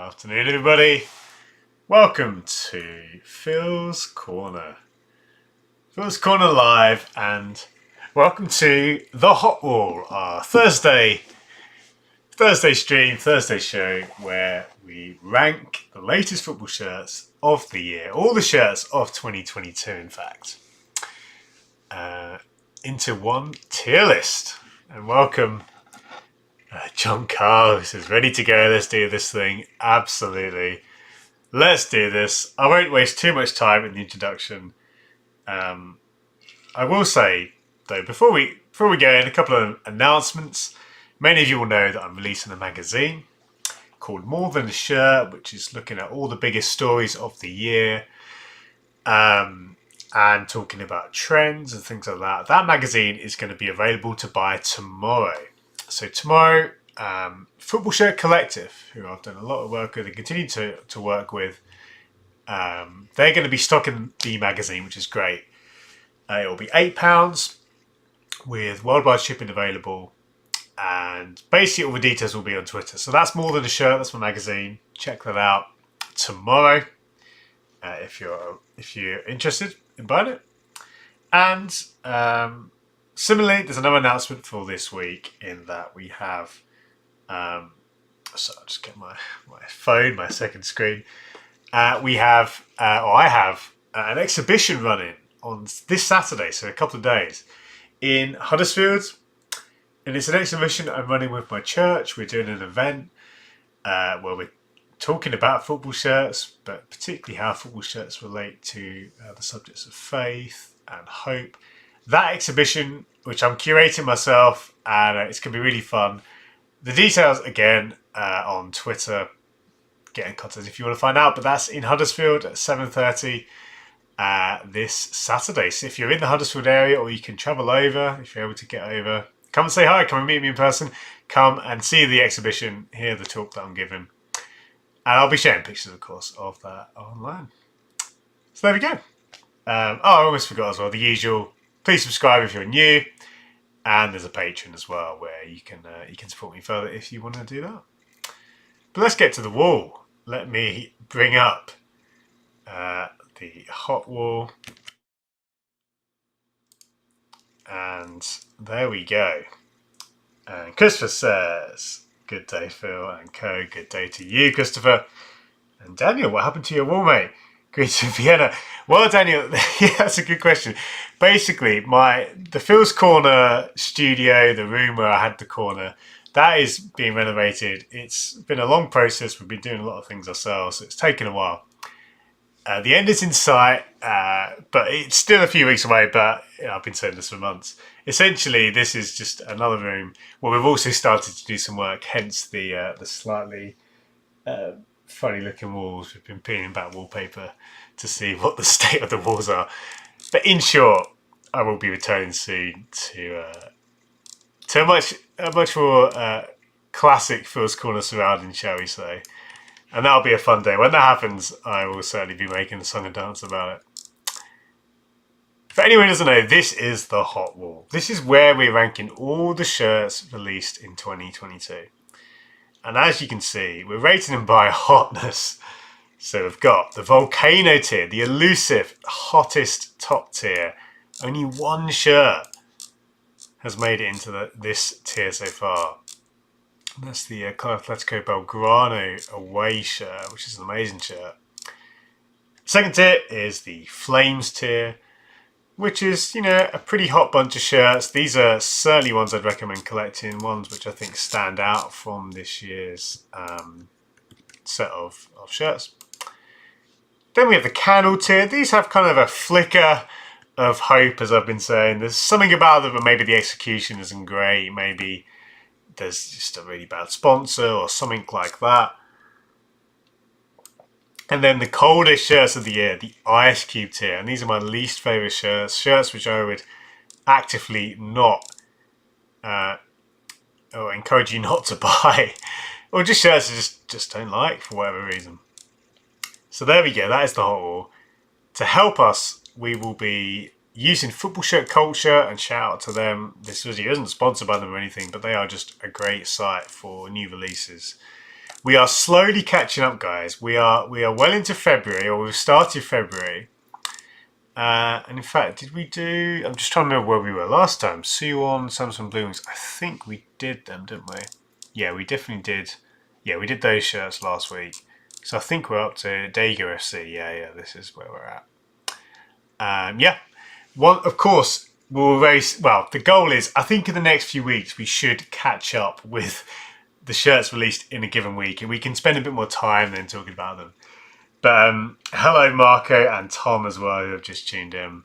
Afternoon, everybody. Welcome to Phil's Corner. Phil's Corner Live, and welcome to the Hot Wall, our Thursday stream, Thursday show, where we rank the latest football shirts of the year, all the shirts of 2022, in fact, into one tier list. And welcome. John Carlos is ready to go. Let's do this thing. Absolutely. Let's do this. I won't waste too much time in the introduction. I will say, though, before we go in, a couple of announcements. Many of you will know that I'm releasing a magazine called More Than a Shirt, which is looking at all the biggest stories of the year and talking about trends and things like that. That magazine is going to be available to buy tomorrow. So tomorrow, Football Shirt Collective, who I've done a lot of work with and continue to work with, they're going to be stocking the magazine, which is great. It will be £8 with worldwide shipping available, and basically all the details will be on Twitter. So that's More Than a Shirt. That's my magazine. Check that out tomorrow if you're interested in buying it. And similarly, there's another announcement for this week in that we have, so I'll just get my phone, my second screen. I have an exhibition running on this Saturday, so a couple of days, in Huddersfield. And it's an exhibition I'm running with my church. We're doing an event where we're talking about football shirts, but particularly how football shirts relate to the subjects of faith and hope. That exhibition, which I'm curating myself, and it's going to be really fun. The details, again, on Twitter. Get in contact if you want to find out. But that's in Huddersfield at 7:30 this Saturday. So if you're in the Huddersfield area, or you can travel over, if you're able to get over, come and say hi, come and meet me in person. Come and see the exhibition, hear the talk that I'm giving. And I'll be sharing pictures, of course, of that online. So there we go. I almost forgot as well, the usual. Please subscribe if you're new, and there's a Patreon as well where you can support me further if you want to do that. But let's get to the wall. Let me bring up the hot wall, and there we go. And Christopher says, "Good day, Phil and co. Good day to you, Christopher." And Daniel, what happened to your wall, mate? Greetings from Vienna. Well, Daniel, yeah, that's a good question. Basically, the Phil's Corner studio, the room where I had the corner, that is being renovated. It's been a long process. We've been doing a lot of things ourselves, so it's taken a while. The end is in sight, but it's still a few weeks away, but I've been saying this for months. Essentially, this is just another room where we've also started to do some work, hence the slightly funny looking walls. We've been peeling back wallpaper to see what the state of the walls are. But in short, I will be returning soon to a much more classic Phil's Corner surrounding, shall we say. And that'll be a fun day. When that happens, I will certainly be making a song and dance about it. For anyone who doesn't know, this is the Hot Wall. This is where we're ranking all the shirts released in 2022. And as you can see, we're rating them by hotness. So we've got the volcano tier, the elusive, hottest top tier. Only one shirt has made it into this tier so far. And that's the Club Atletico Belgrano away shirt, which is an amazing shirt. Second tier is the Flames tier, which is, a pretty hot bunch of shirts. These are certainly ones I'd recommend collecting, ones which I think stand out from this year's set of shirts. Then we have the Candle tier. These have kind of a flicker of hope, as I've been saying. There's something about them, but maybe the execution isn't great. Maybe there's just a really bad sponsor or something like that. And then the coldest shirts of the year, the Ice Cube tier. And these are my least favourite shirts which I would actively not, or encourage you not to buy. Or just shirts I just don't like for whatever reason. So there we go, that is the Hot Wall. To help us, we will be using Football Shirt Culture, and shout out to them. This video isn't sponsored by them or anything, but they are just a great site for new releases. We are slowly catching up, guys. We are well into February, or we've started February. And in fact, did we do... I'm just trying to remember where we were last time. Suwon, Samsung Blue Wings. I think we did them, didn't we? Yeah, we definitely did. Yeah, we did those shirts last week. So I think we're up to Daegu FC. Yeah, this is where we're at. Yeah. Well, of course, the goal is, I think in the next few weeks, we should catch up with the shirts released in a given week. And we can spend a bit more time then talking about them. But hello, Marco and Tom as well, who have just tuned in.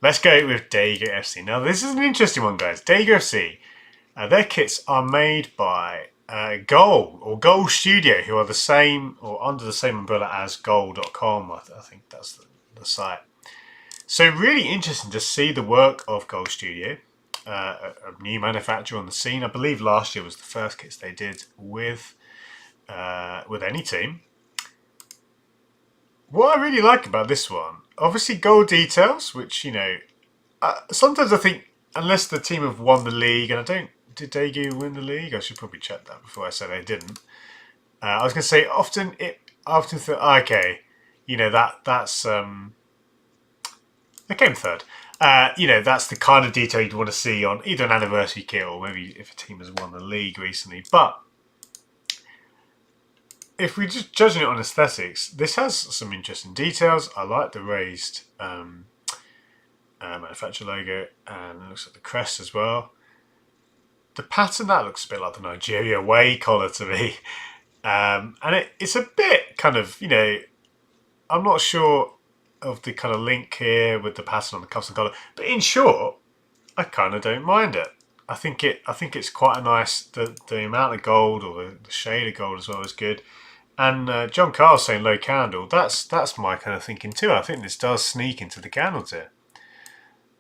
Let's go with Daegu FC. Now, this is an interesting one, guys. Daegu FC, their kits are made by Goal Studio, who are the same, or under the same umbrella as Goal.com. I think that's the site. So really interesting to see the work of Goal Studio, a new manufacturer on the scene. I believe last year was the first kits they did with any team. What I really like about this one, obviously gold details, which, sometimes I think, unless the team have won the league, and did Daegu win the league? I should probably check that before I say they didn't. I was going to say, I often think, okay, that's, they came third. That's the kind of detail you'd want to see on either an anniversary kit or maybe if a team has won the league recently. But if we're just judging it on aesthetics, this has some interesting details. I like the raised manufacturer logo, and it looks like the crest as well. The pattern, that looks a bit like the Nigeria Way collar to me. And it's a bit kind of, I'm not sure of the kind of link here with the pattern on the custom collar. But in short, I kind of don't mind it. I think it's quite a nice, the amount of gold, or the shade of gold as well, is good. And John Carl's saying low candle. That's my kind of thinking too. I think this does sneak into the candle tier.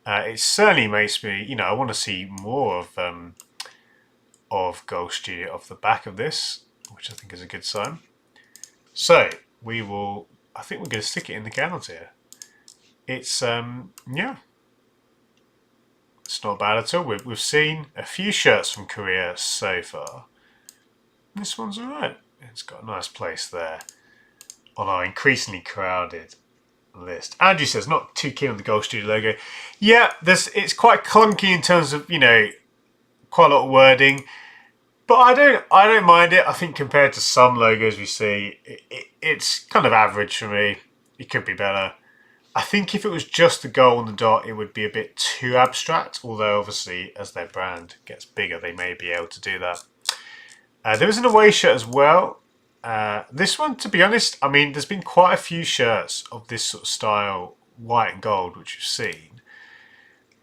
It certainly makes me, I want to see more of Gold Studio off the back of this, which I think is a good sign. So I think we're going to stick it in the candle tier. It's yeah, it's not bad at all. We've seen a few shirts from Korea so far. This one's alright. It's got a nice place there on our increasingly crowded list. Andrew says not too keen on the Gold Studio logo. Yeah, it's quite clunky in terms of quite a lot of wording, but I don't mind it. I think compared to some logos we see, it's kind of average for me. It could be better. I think if it was just the goal and the dot, it would be a bit too abstract. Although obviously, as their brand gets bigger, they may be able to do that. There was an away shirt as well. This one, to be honest, I mean, there's been quite a few shirts of this sort of style, white and gold, which you've seen.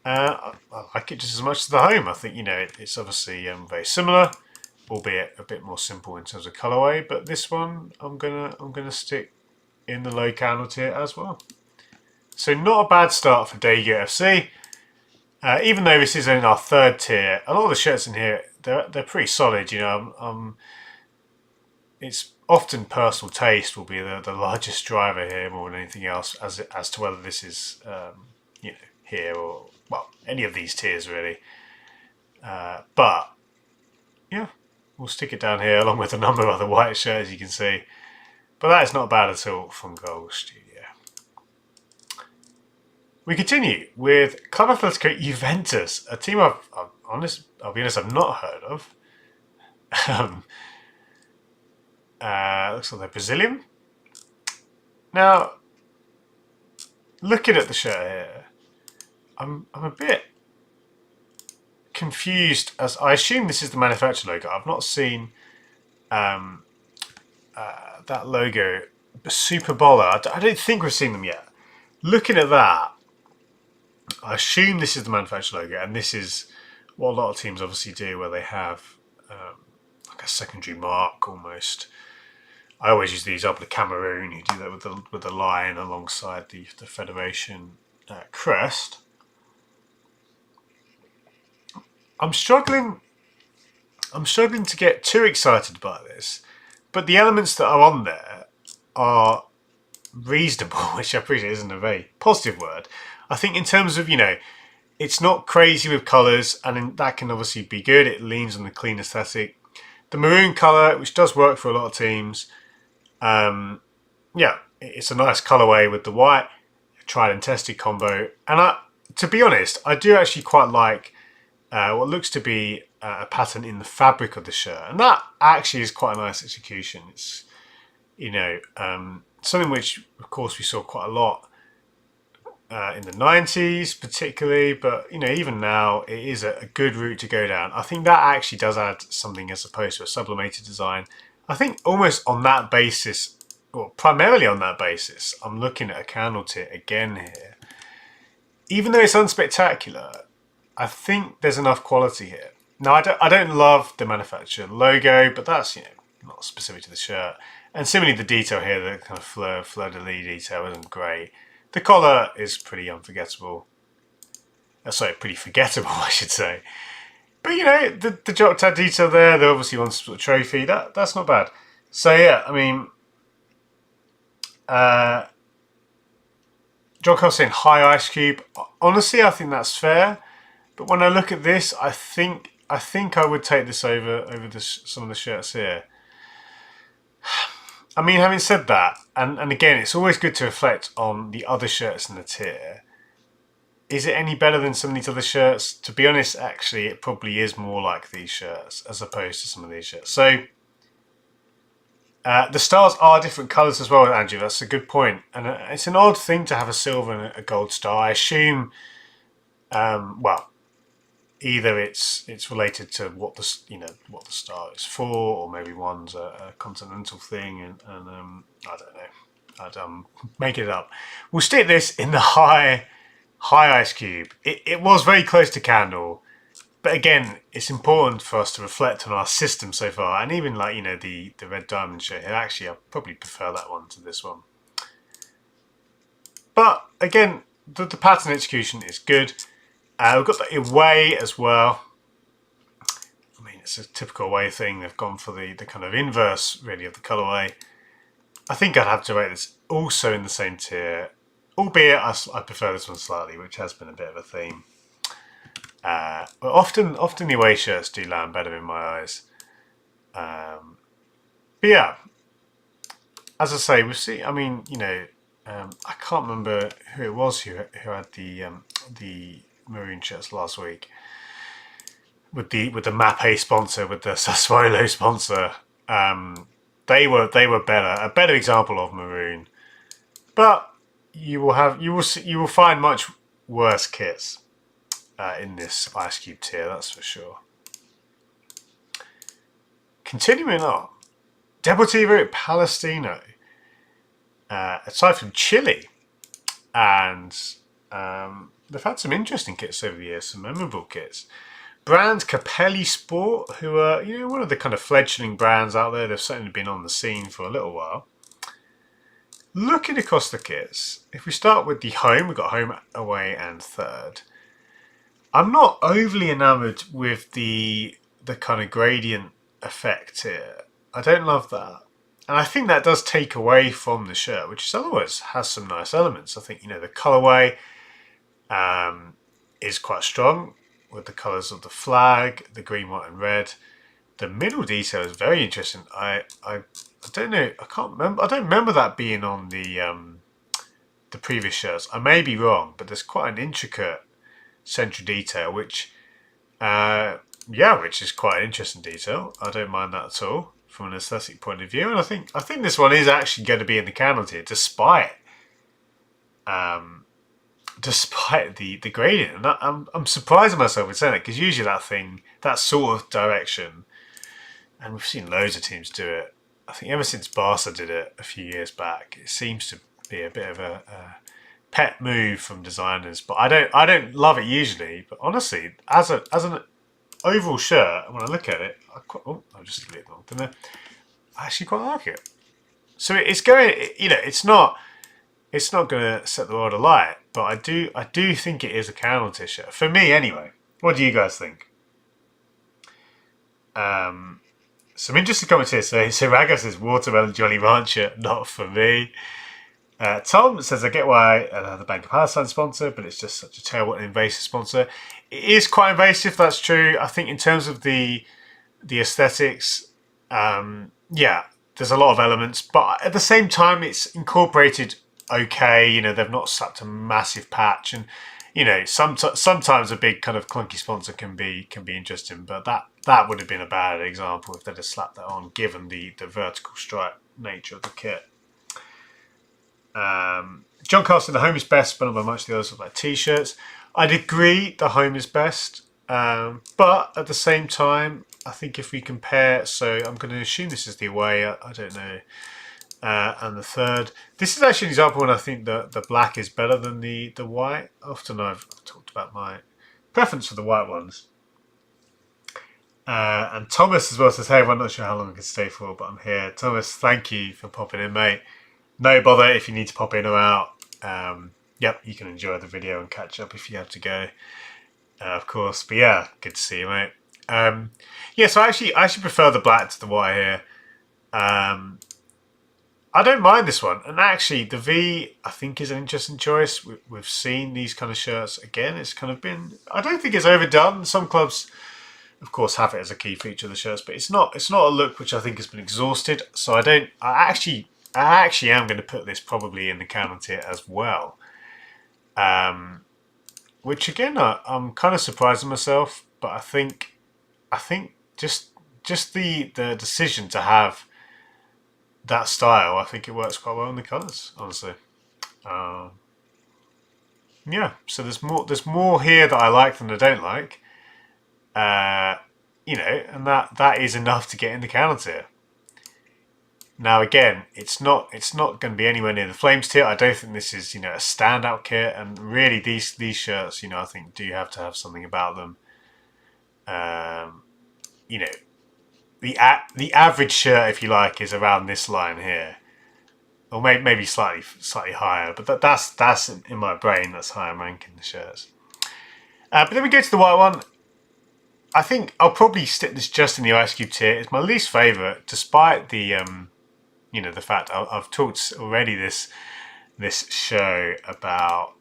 I like it just as much as the home. I think, it's obviously very similar, albeit a bit more simple in terms of colourway. But this one, I'm gonna stick in the low candle tier as well. So not a bad start for Daegu FC. Even though this is in our third tier, a lot of the shirts in here, they're pretty solid. It's often personal taste will be the largest driver here more than anything else, as to whether this is here or any of these tiers really. But yeah, we'll stick it down here along with a number of other white shirts you can see. But that is not bad at all from Gold Studio. We continue with Club Atletico Juventus, a team I'll be honest, I've not heard of. Looks like they're Brazilian. Now, looking at the shirt here, I'm a bit confused, as I assume this is the manufacturer logo. I've not seen that logo, Super Bowler. I don't think we've seen them yet. Looking at that, I assume this is the manufacturer logo, and this is what a lot of teams obviously do, where they have like a secondary mark almost. I always use these up with Cameroon, who do that with the lion alongside the Federation crest. I'm struggling to get too excited by this, but the elements that are on there are reasonable, which I appreciate isn't a very positive word. I think in terms of, it's not crazy with colours, and that can obviously be good. It leans on the clean aesthetic. the maroon colour, which does work for a lot of teams. Yeah, it's a nice colourway with the white, tried and tested combo. And to be honest, I do actually quite like what looks to be a pattern in the fabric of the shirt, and that actually is quite a nice execution. It's, you know, something which, of course, we saw quite a lot in the 90s particularly, but, you know, even now it is a good route to go down. I think that actually does add something as opposed to a sublimated design. I think almost on that basis, or primarily on that basis, I'm looking at a candle tip again here. Even though it's unspectacular, I think there's enough quality here. Now, I don't love the manufacturer logo, but that's, you know, not specific to the shirt. And similarly, the detail here, the kind of fleur-de-lis detail isn't great. The collar is pretty unforgettable. Sorry, pretty forgettable, I should say. But, you know, the jock tag detail there, they obviously want some sort of trophy. That's not bad. So, yeah, I mean, John Carl's saying high ice cube. Honestly, I think that's fair. But when I look at this, I think I would take this over some of the shirts here. I mean, having said that, and again, it's always good to reflect on the other shirts in the tier. Is it any better than some of these other shirts? To be honest, actually, it probably is more like these shirts as opposed to some of these shirts. So, the stars are different colours as well, Andrew. That's a good point. And it's an odd thing to have a silver and a gold star. I assume, well, either it's related to what the star is for, or maybe one's a continental thing, and I don't know. I'm making it up. We'll stick this in the high ice cube. It was very close to candle, but again, it's important for us to reflect on our system so far, and even like, you know, the red diamond shirt here. Actually, I probably prefer that one to this one. But again, the pattern execution is good. We've got the away as well. I mean, it's a typical away thing. They've gone for the kind of inverse, really, of the colourway. I think I'd have to rate this also in the same tier, albeit I prefer this one slightly, which has been a bit of a theme. But often the away shirts do land better in my eyes. But yeah, as I say, we'll see. I mean, you know, I can't remember who it was who had the maroon shirts last week with the Mapei sponsor, with the Sassuolo sponsor. They were better, a better example of maroon. But you will find much worse kits in this ice cube tier, that's for sure. Continuing on, Deportivo Palestino. Aside from Chile, and they've had some interesting kits over the years, some memorable kits. Brand Capelli Sport, who are, you know, one of the kind of fledgling brands out there. They've certainly been on the scene for a little while. Looking across the kits, if we start with the home, we've got home, away, and third. I'm not overly enamoured with the kind of gradient effect here. I don't love that. And I think that does take away from the shirt, which is otherwise has some nice elements. I think, you know, the colourway is quite strong with the colours of the flag, the green, white and red. The middle detail is very interesting. I don't know, I can't remember. I don't remember that being on the previous shirts. I may be wrong, but there's quite an intricate central detail, which is quite an interesting detail. I don't mind that at all from an aesthetic point of view, and I think this one is actually going to be in the candle tier, despite the gradient. And I'm surprising myself with saying that, because usually that sort of direction, and we've seen loads of teams do it. I think ever since Barca did it a few years back, it seems to be a bit of a pet move from designers. But I don't love it usually. But honestly, as an overall shirt, when I look at it, I just deleted them, didn't I actually quite like it. So it's going, you know, it's not going to set the world alight, but I do think it is a candle tier shirt for me anyway. What do you guys think? Some interesting comments here. So Raga says watermelon Jolly Rancher, not for me. Tom says, I get why the Bank of Palestine sponsor, but it's just such a terrible and invasive sponsor. It is quite invasive, that's true. I think in terms of the aesthetics, yeah, there's a lot of elements, but at the same time, it's incorporated okay. You know, they've not slapped a massive patch, and you know, sometimes a big kind of clunky sponsor can be interesting, but that would have been a bad example if they'd have slapped that on, given the vertical stripe nature of the kit. John Carson, the home is best, but not by much. The others look like t-shirts. I'd agree the home is best, but at the same time, I think if we compare, so I'm going to assume this is the away. I don't know. And the third, this is actually an example when I think the black is better than the white. Often I've talked about my preference for the white ones. And Thomas as well says, hey, I'm not sure how long I can stay for, but I'm here. Thomas, thank you for popping in, mate. No bother if you need to pop in or out. Yep, you can enjoy the video and catch up if you have to go, of course. But yeah, good to see you, mate. Yeah, so I actually prefer the black to the white here. I don't mind this one, and actually the V I think is an interesting choice. We've seen these kind of shirts again. It's kind of been, I don't think it's overdone. Some clubs, of course, have it as a key feature of the shirts, but it's not a look which I think has been exhausted. So I actually am going to put this probably in the canon tier as well. Which again, I'm kind of surprising myself, but I think just the decision to have that style, I think it works quite well in the colours, honestly. Yeah, so there's more here that I like than I don't like. You know, and that is enough to get in the canon tier. Now again, it's not going to be anywhere near the Flames tier. I don't think this is, you know, a standout kit, and really these shirts, you know, I think do have to have something about them. You know, the average shirt, if you like, is around this line here, or maybe slightly higher. But that's in my brain. That's how I'm ranking the shirts. But then we go to the white one. I think I'll probably stick this just in the Ice Cube tier. It's my least favourite, despite the you know, the fact I've talked already this show about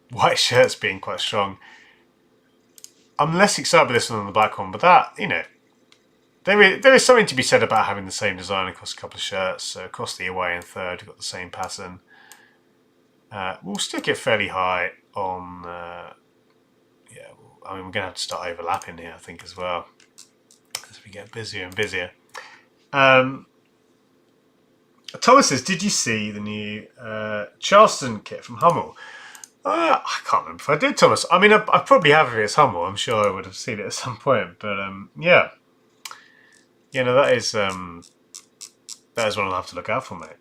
white shirts being quite strong. I'm less excited with this one than the black one, but that, you know, there is something to be said about having the same design across a couple of shirts. So across the away and third, we've got the same pattern. We'll stick it fairly high on. Yeah, I mean, we're going to have to start overlapping here, I think, as well, as we get busier and busier. Thomas says, did you see the new Charleston kit from Hummel? I can't remember if I did, Thomas. I mean, I probably have if it's Hummel. I'm sure I would have seen it at some point. But yeah. You know, that is one I'll have to look out for, mate.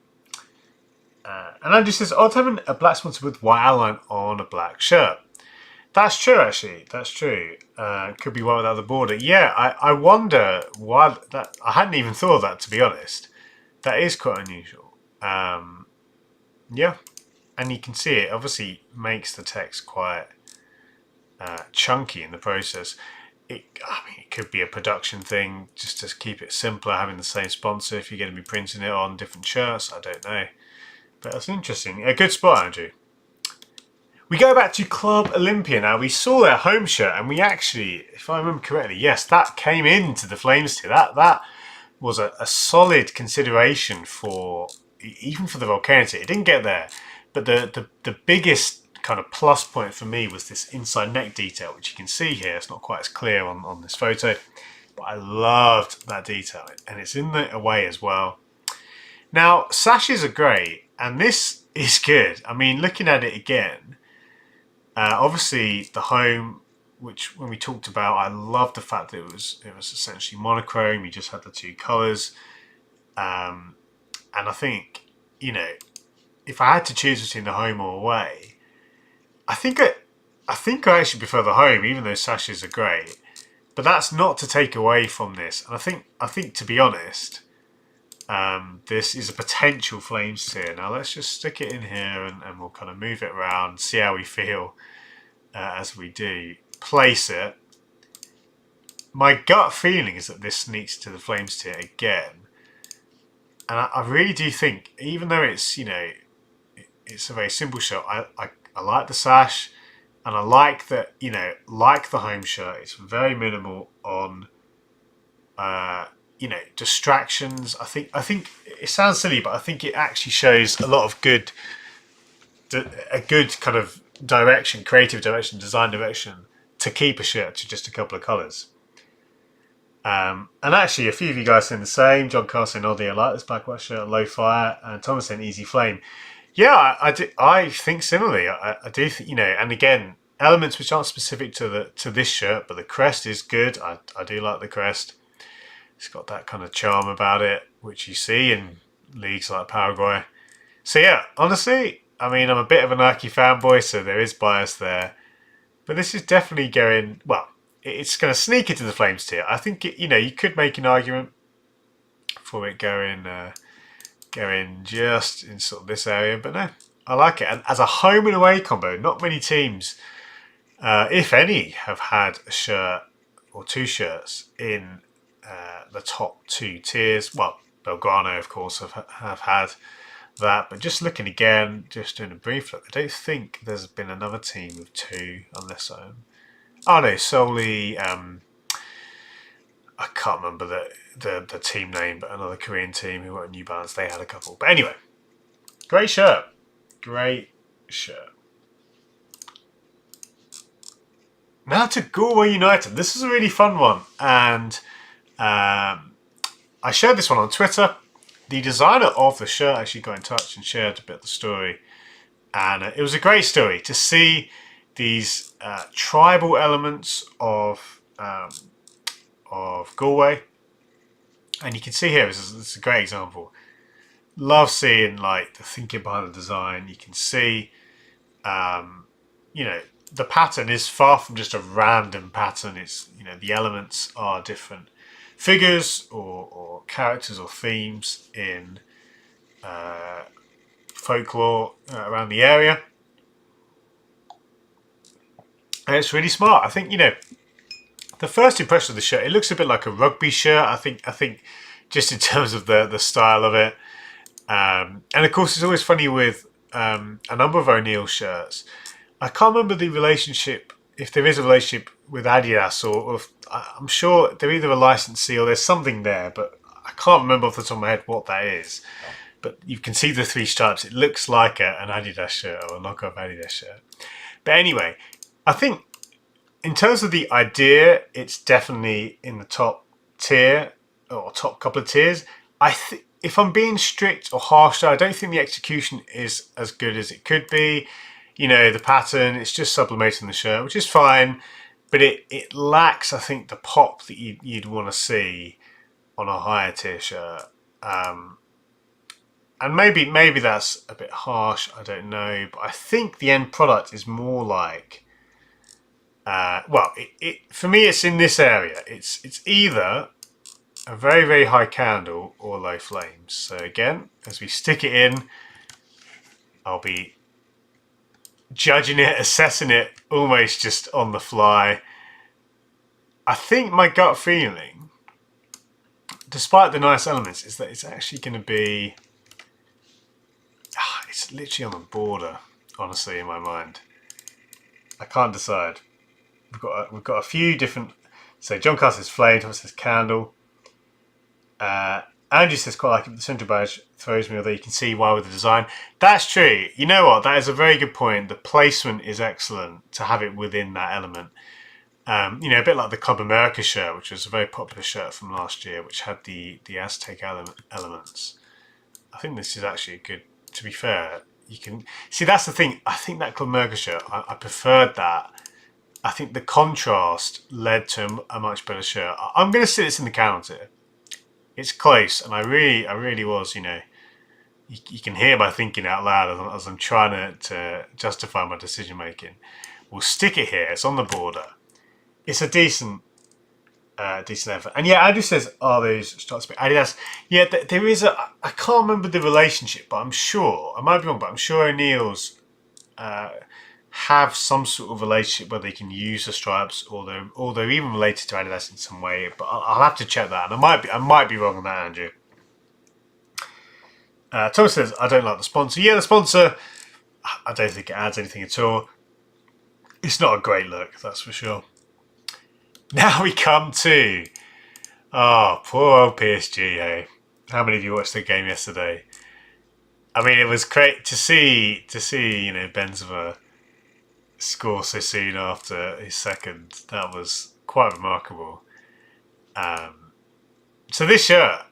And Andrew says, odd having a black sponsor with white outline on a black shirt. That's true, actually. That's true. Could be white without the border. Yeah, I wonder why that. I hadn't even thought of that, to be honest. That is quite unusual. Yeah, and you can see it obviously makes the text quite chunky in the process. I mean, it could be a production thing just to keep it simpler, having the same sponsor if you're going to be printing it on different shirts. I don't know. But that's interesting. A good spot, Andrew. We go back to Club Olympia now. We saw their home shirt, and we actually, if I remember correctly, yes, that came into the Flames tier. That was a solid consideration for, even for the volcano tier. It didn't get there, but the biggest kind of plus point for me was this inside neck detail, which you can see here. It's not quite as clear on this photo, but I loved that detail, and it's in the away as well. Now, sashes are great, and this is good. I mean, looking at it again, obviously the home, which when we talked about, I loved the fact that it was essentially monochrome. You just had the two colours, and I think, you know, if I had to choose between the home or away, I think I actually prefer the home, even though sashes are great. But that's not to take away from this. And I think to be honest, this is a potential Flames tier. Now let's just stick it in here and we'll kind of move it around, see how we feel as we do. Place it. My gut feeling is that this sneaks to the Flames tier again. And I really do think, even though it's, you know, it's a very simple shirt, I like the sash, and I like that, you know, like the home shirt, it's very minimal on distractions. I think it sounds silly, but I think it actually shows a lot of a good kind of direction, creative direction, design direction to keep a shirt to just a couple of colours. And actually, a few of you guys saying the same. John Carr saying, "Oh, I like this black white shirt, low fire," and Thomas saying, "Easy flame." Yeah, I think similarly. I do think, and again, elements which aren't specific to this shirt, but the crest is good. I do like the crest. It's got that kind of charm about it, which you see in leagues like Paraguay. So yeah, honestly, I mean, I'm a bit of a Nike fanboy, so there is bias there. But this is definitely going, well, it's going to sneak into the Flames tier. I think, you could make an argument for it going just in sort of this area, but no, I like it. And as a home and away combo, not many teams, if any, have had a shirt or two shirts in the top two tiers. Well, Belgrano, of course, have had that, but just looking again, just doing a brief look, I don't think there's been another team with two, unless solely I can't remember the team name, but another Korean team who were at New Balance, they had a couple. But anyway, great shirt. Now to Galway United. This is a really fun one, and I shared this one on Twitter. The designer of the shirt actually got in touch and shared a bit of the story, and it was a great story to see these tribal elements of Galway, and you can see here this is a great example. Love seeing like the thinking behind the design. You can see, the pattern is far from just a random pattern. It's the elements are different figures or characters or themes in folklore around the area, and it's really smart. I think the first impression of the shirt, it looks a bit like a rugby shirt. I think just in terms of the style of it, and of course it's always funny with a number of O'Neill shirts. I can't remember the relationship, if there is a relationship with Adidas, or if, I'm sure they're either a licensee or there's something there, but I can't remember off the top of my head what that is. But you can see the three stripes. It looks like an Adidas shirt or a knockoff Adidas shirt. But anyway, I think in terms of the idea, it's definitely in the top tier or top couple of tiers. If I'm being strict or harsh, I don't think the execution is as good as it could be. The pattern, it's just sublimating the shirt, which is fine, but it lacks, I think, the pop that you'd want to see on a higher tier shirt. And maybe that's a bit harsh, I don't know, but I think the end product is more like, for me, it's in this area. It's either a very, very high candle or low flames. So again, as we stick it in, I'll be judging it, assessing it almost just on the fly. I think my gut feeling, despite the nice elements, is that it's actually going to be, it's literally on the border, honestly, in my mind. I can't decide. We've got a few different. So John Carr says flame, Thomas says candle. Andrew says quite like it, the central badge throws me, although you can see why with the design. That's true. You know what? That is a very good point. The placement is excellent to have it within that element. A bit like the Club America shirt, which was a very popular shirt from last year, which had the Aztec elements. I think this is actually good. To be fair, you can see that's the thing. I think that Club America shirt, I preferred that. I think the contrast led to a much better shirt. I'm going to sit this in the counter. It's close, and I really was, you can hear my thinking out loud as I'm trying to justify my decision making. We'll stick it here. It's on the border. It's a decent effort. And yeah, Andrew says, are those stripes Adidas? Yeah, there is I can't remember the relationship, but I'm sure, I might be wrong, but I'm sure O'Neill's have some sort of relationship where they can use the stripes, or they're even related to Adidas in some way. But I'll have to check that, and I might be wrong on that, Andrew. Thomas says, I don't like the sponsor. Yeah, the sponsor, I don't think it adds anything at all. It's not a great look, that's for sure. Now we come to Oh, poor old PSG, hey. How many of you watched the game yesterday? I mean, it was great to see Benzema score so soon after his second. That was quite remarkable. Um, so this shirt,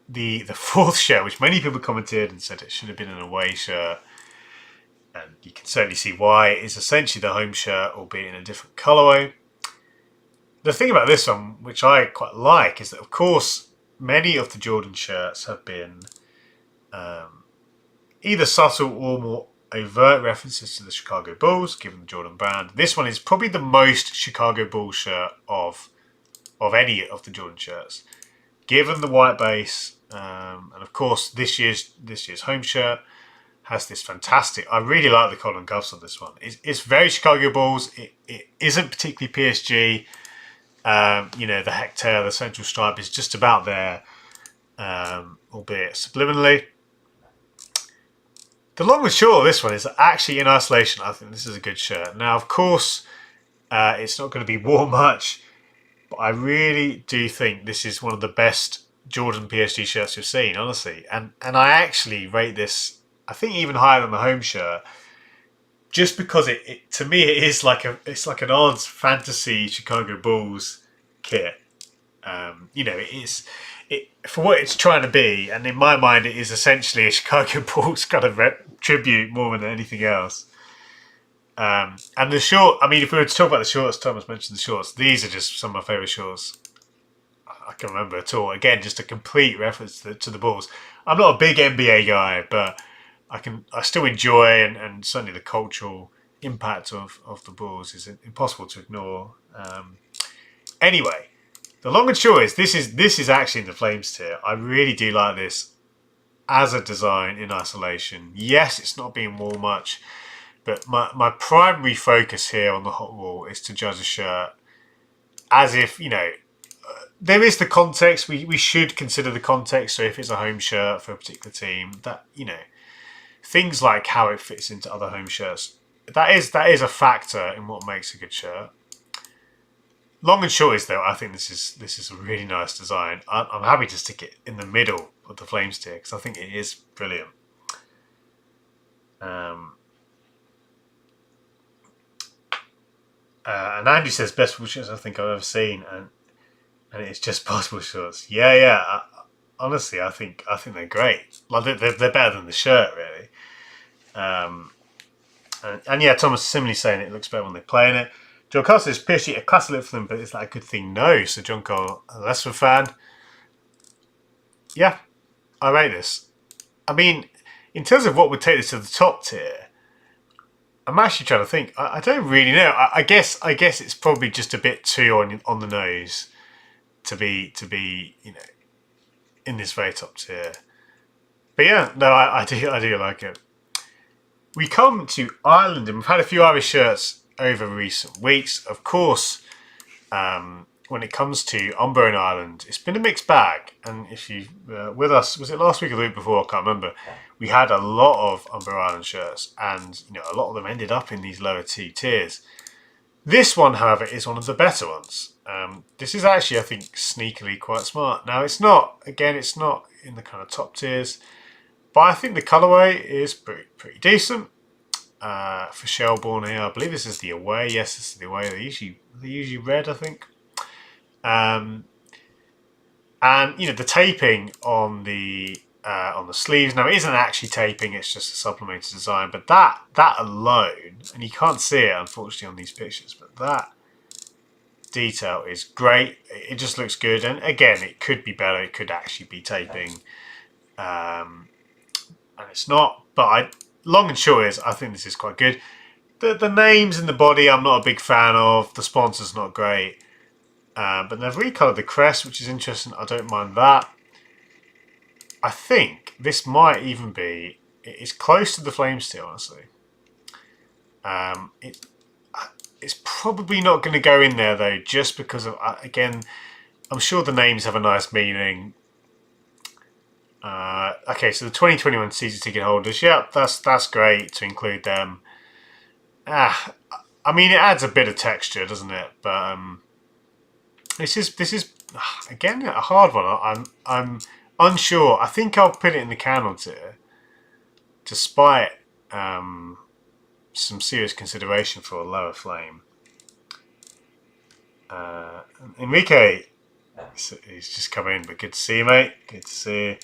the fourth shirt, which many people commented and said it should have been an away shirt, and you can certainly see why, is essentially the home shirt, albeit in a different colourway. The thing about this one, which I quite like, is that of course many of the Jordan shirts have been either subtle or more overt references to the Chicago Bulls, given the Jordan brand. This one is probably the most Chicago Bulls shirt of any of the Jordan shirts, given the white base, and of course this year's home shirt has this fantastic. I really like the collar and cuffs on this one. It's very Chicago Bulls. It isn't particularly PSG. The hectare, the central stripe is just about there, albeit subliminally. The long and short of this one is that actually in isolation, I think this is a good shirt. Now, of course, it's not going to be worn much, but I really do think this is one of the best Jordan PSG shirts you've seen, honestly. And I actually rate this, I think, even higher than the home shirt, just because it to me it is it's like an aunt's fantasy Chicago Bulls kit. For what it's trying to be, and in my mind, it is essentially a Chicago Bulls kind of tribute more than anything else. And the short, I mean, if we were to talk about the shorts, Thomas mentioned the shorts. These are just some of my favourite shorts I can remember at all. Again, just a complete reference to the Bulls. I'm not a big NBA guy, but I still enjoy, and certainly the cultural impact of the Bulls is impossible to ignore. Anyway, the long and short is this is actually in the Flames tier. I really do like this as a design in isolation. Yes, it's not being worn much, but my primary focus here on the hot wall is to judge a shirt as if, there is the context. We should consider the context. So if it's a home shirt for a particular team, that, things like how it fits into other home shirts, that is a factor in what makes a good shirt. Long and short is, though, I think this is a really nice design. I'm happy to stick it in the middle of the Flames tier because I think it is brilliant. And Andy says best football shorts I think I've ever seen, and it's just basketball shorts. Yeah. Honestly, I think they're great. Like they're better than the shirt, really. And yeah, Thomas similarly saying it looks better when they play in it. John Carl says PSG a classic look for them, but is that a good thing? No. So John Carl, a Leicester fan. Yeah, I rate this. I mean, in terms of what would take this to the top tier, I'm actually trying to think. I don't really know. I guess it's probably just a bit too on the nose to be in this very top tier. But yeah, no, I do like it. We come to Ireland, and we've had a few Irish shirts over recent weeks. Of course, when it comes to Umber in Ireland, it's been a mixed bag. And if you were with us, was it last week or the week before? I can't remember. We had a lot of Umber Ireland shirts, and a lot of them ended up in these lower two tiers. This one, however, is one of the better ones. This is actually, I think, sneakily quite smart. Now, it's not in the kind of top tiers, but I think the colourway is pretty decent. For Shelbourne here, I believe this is the away. Yes, this is the away. They're usually red, I think. And the taping on the sleeves. Now, it isn't actually taping; it's just a supplemented design. But that alone, and you can't see it unfortunately on these pictures, but that detail is great. It just looks good. And again, it could be better. It could actually be taping, and it's not. But long and short is, I think this is quite good. The names in the body, I'm not a big fan of. The sponsor's not great. But they've recoloured the crest, which is interesting. I don't mind that. I think this might even be... It's close to the Flames still, honestly. It's probably not going to go in there, though, just because of... Again, I'm sure the names have a nice meaning. Okay, so the 2021 season ticket holders, yeah, that's great to include them. I mean, it adds a bit of texture, doesn't it? But this is again, a hard one. I'm unsure. I think I'll put it in the candle tier, despite some serious consideration for a lower flame. Enrique, he's just come in, but good to see you, mate. Good to see you.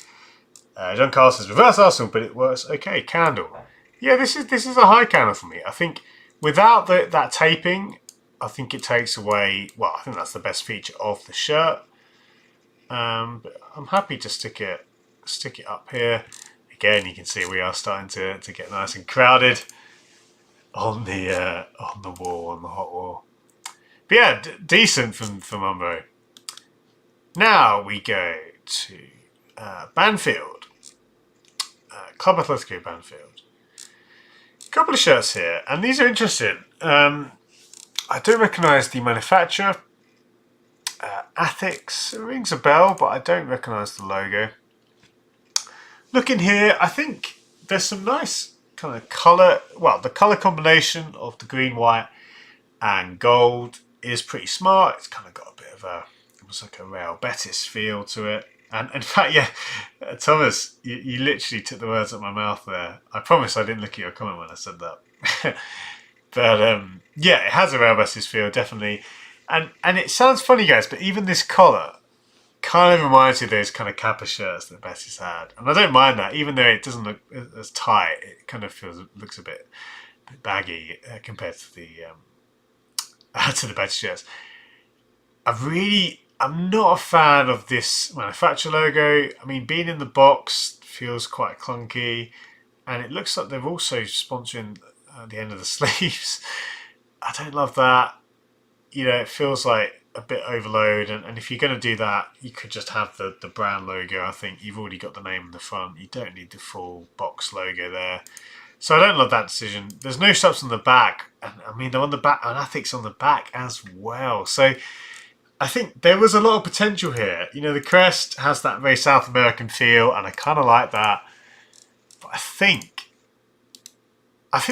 John Carl says reverse Arsenal, but it works okay. Candle, yeah, this is a high candle for me. I think without that taping, I think it takes away. Well, I think that's the best feature of the shirt. But I'm happy to stick it up here. Again, you can see we are starting to get nice and crowded on the wall, on the hot wall. But yeah, decent from Umbo. Now we go to Banfield, Club Atletico Banfield. A couple of shirts here, and these are interesting. I don't recognise the manufacturer. Athics, it rings a bell, but I don't recognise the logo. Looking here, I think there's some nice kind of colour. Well, the colour combination of the green, white, and gold is pretty smart. It's kind of got a bit of almost like a Real Betis feel to it. And in fact, yeah, Thomas, you literally took the words out of my mouth there. I promise I didn't look at your comment when I said that. But yeah, it has a Real Betis feel, definitely. And it sounds funny, guys, but even this collar kind of reminds you of those kind of Kappa shirts that Betis had. And I don't mind that, even though it doesn't look as tight. It kind of looks a bit baggy compared to the Betis shirts. I'm not a fan of this manufacturer logo. I mean, being in the box feels quite clunky, and it looks like they're also sponsoring the end of the sleeves. I don't love that. You know, it feels like a bit overload, and if you're going to do that, you could just have the brand logo. I think you've already got the name on the front. You don't need the full box logo there. So I don't love that decision. There's no straps on the back, and I mean they're on the back, and Ethics on the back as well. So I think there was a lot of potential here. You know, the Crest has that very South American feel, and I kind of like that. But I think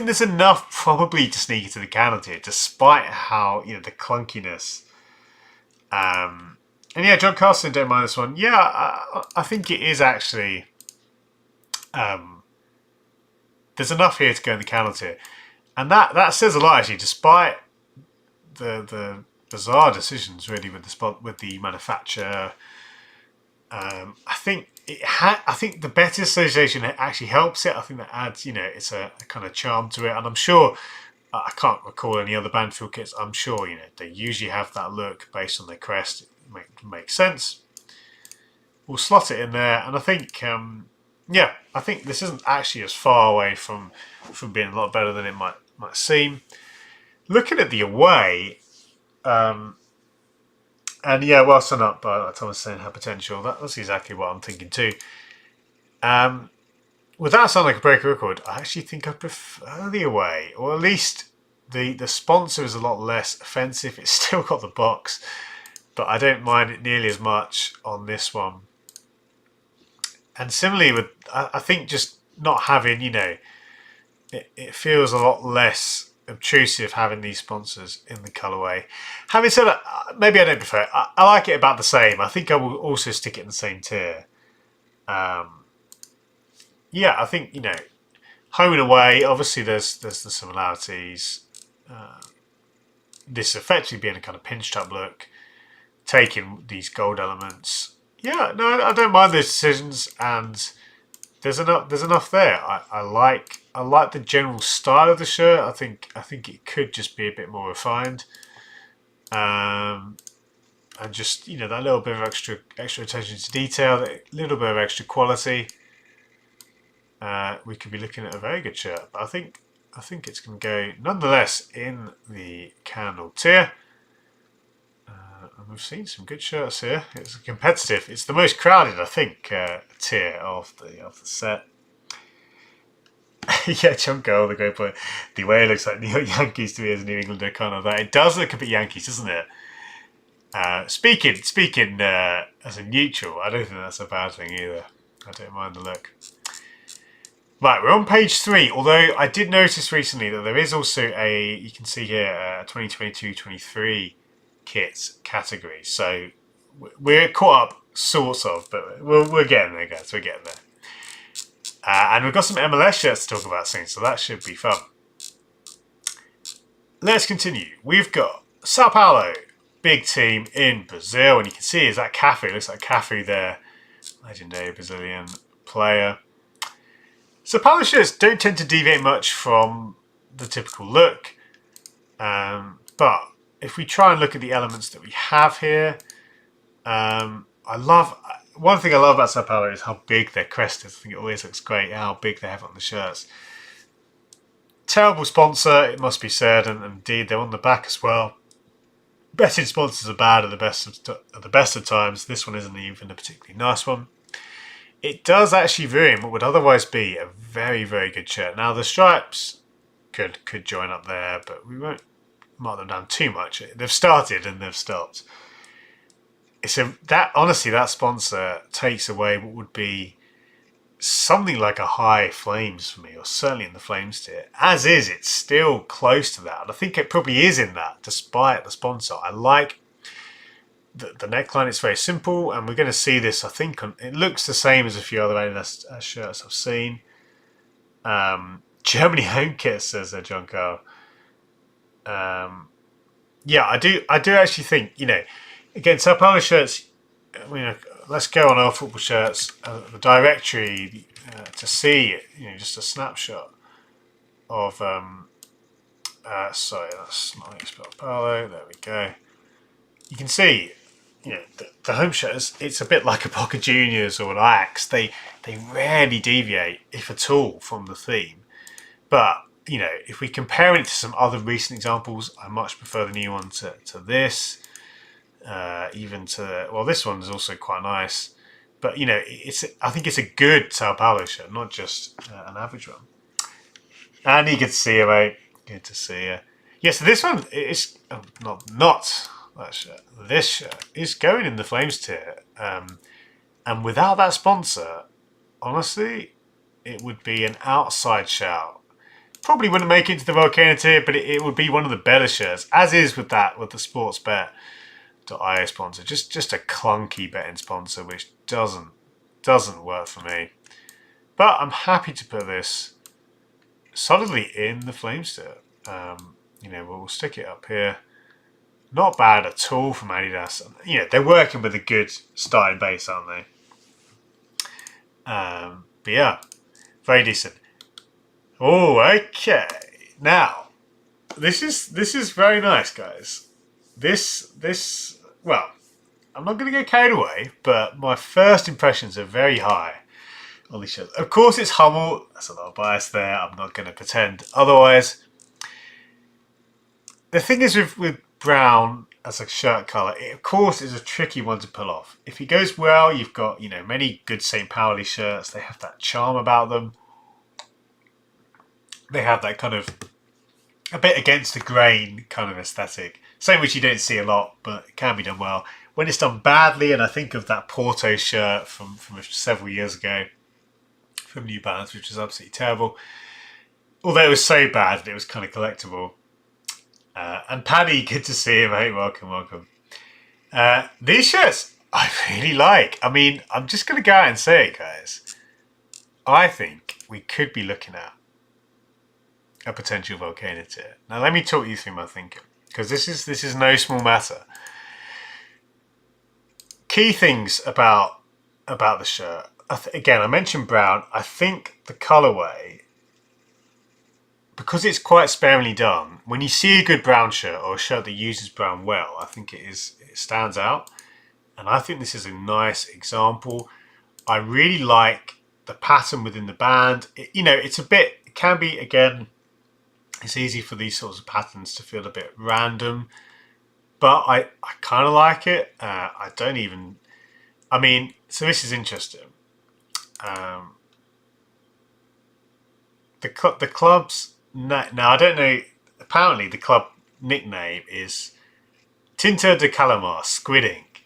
there's enough probably to sneak into the candle tier, despite how, you know, the clunkiness. And yeah, John Carlson, don't mind this one. Yeah, I think it is actually. There's enough here to go in the candle tier, and that says a lot actually, despite the bizarre decisions really with the manufacturer. I think the Betis association actually helps it. I think that adds, you know, it's a kind of charm to it, and I'm sure I can't recall any other Banfield kits. I'm sure, you know, they usually have that look based on their crest. It makes sense. We'll slot it in there, and I think yeah, I think this isn't actually as far away from being a lot better than it might seem. Looking at the away, and yeah, well summed up by Thomas saying her potential. That's exactly what I'm thinking too. Without sounding like a breaker record, I actually think I prefer the away, or at least the sponsor is a lot less offensive. It's still got the box, but I don't mind it nearly as much on this one. And similarly with, I think just not having, you know, it feels a lot less obtrusive having these sponsors in the colourway. Having said that, maybe I don't prefer it. I like it about the same. I think I will also stick it in the same tier. Yeah, I think, you know, home and away, obviously there's the similarities. This effectively being a kind of pinched up look, taking these gold elements. Yeah, no, I don't mind those decisions, and there's enough there. I like the general style of the shirt. I think it could just be a bit more refined, and just, you know, that little bit of extra attention to detail, that little bit of extra quality. We could be looking at a very good shirt, but I think it's going to go nonetheless in the candle tier. And we've seen some good shirts here. It's competitive. It's the most crowded, I think, tier of the set. Yeah, Chunko, the great point. The way it looks like New York Yankees to me as a New Englander, kind of that. It does look a bit Yankees, doesn't it? Speaking as a neutral, I don't think that's a bad thing either. I don't mind the look. Right, we're on page 3, although I did notice recently that there is also you can see here, 2022-23 kits category. So we're caught up, sort of, but we're getting there, guys. We're getting there. And we've got some MLS shirts to talk about soon, so that should be fun. Let's continue. We've got Sao Paulo, big team in Brazil, and you can see is that Cafu. Looks like Cafu there, legendary Brazilian player. Sao Paulo shirts don't tend to deviate much from the typical look, but if we try and look at the elements that we have here, one thing I love about Sao Paulo is how big their crest is. I think it always looks great how big they have it on the shirts. Terrible sponsor, it must be said, and indeed they're on the back as well. Betting sponsors are bad at the best of times. This one isn't even a particularly nice one. It does actually ruin what would otherwise be a very, very good shirt. Now the stripes could join up there, but we won't mark them down too much. They've started and they've stopped. Honestly, that sponsor takes away what would be something like a high flames for me, or certainly in the flames tier. As is, it's still close to that, and I think it probably is in that, despite the sponsor. I like the neckline. It's very simple, and we're going to see this, I think, it looks the same as a few other Adidas shirts I've seen. Germany home kit, says John Carl. Yeah, I do actually think, again, Sao Paulo shirts, let's go on our football shirts, the directory, to see, just a snapshot of, sorry, that's not how you spell Paulo, there we go. You can see, the home shirts, it's a bit like a Boca Juniors or an Ajax. They rarely deviate, if at all, from the theme. But, if we compare it to some other recent examples, I much prefer the new one to this. Even to, well, this one is also quite nice, but I think it's a good Sao Paulo shirt, not just an average one. And you can see it, mate. Good to see you. Yeah, so this one is not that shirt. This shirt is going in the flames tier, and without that sponsor, honestly, it would be an outside shout. Probably wouldn't make it to the volcano tier, but it would be one of the better shirts, as is with the sports bet. .io sponsor, just a clunky betting sponsor which doesn't work for me. But I'm happy to put this solidly in the flames tier. We'll stick it up here. Not bad at all from Adidas. They're working with a good starting base, aren't they? But yeah, very decent. Oh, okay. Now, this is very nice, guys. Well, I'm not going to get carried away, but my first impressions are very high on these shirts. Of course, it's Hummel. That's a lot of bias there. I'm not going to pretend otherwise. The thing is with brown as a shirt colour, it of course is a tricky one to pull off. If it goes well, you've got many good St. Pauli shirts. They have that charm about them. They have that kind of a bit against the grain kind of aesthetic. Something which you don't see a lot, but it can be done well. When it's done badly, and I think of that Porto shirt from several years ago from New Balance, which was absolutely terrible. Although it was so bad that it was kind of collectible. And Paddy, good to see you, mate. Welcome. These shirts I really like. I mean, I'm just going to go out and say it, guys. I think we could be looking at a potential volcano tier. Now, let me talk you through my thinking, because this is no small matter. Key things about the shirt. Again, I mentioned brown. I think the colourway, because it's quite sparingly done, when you see a good brown shirt or a shirt that uses brown well, I think it stands out. And I think this is a nice example. I really like the pattern within the band. It can be, again, it's easy for these sorts of patterns to feel a bit random, but I kind of like it. So this is interesting. The club's, now I don't know, apparently the club nickname is Tinta de Calamar, Squid Ink.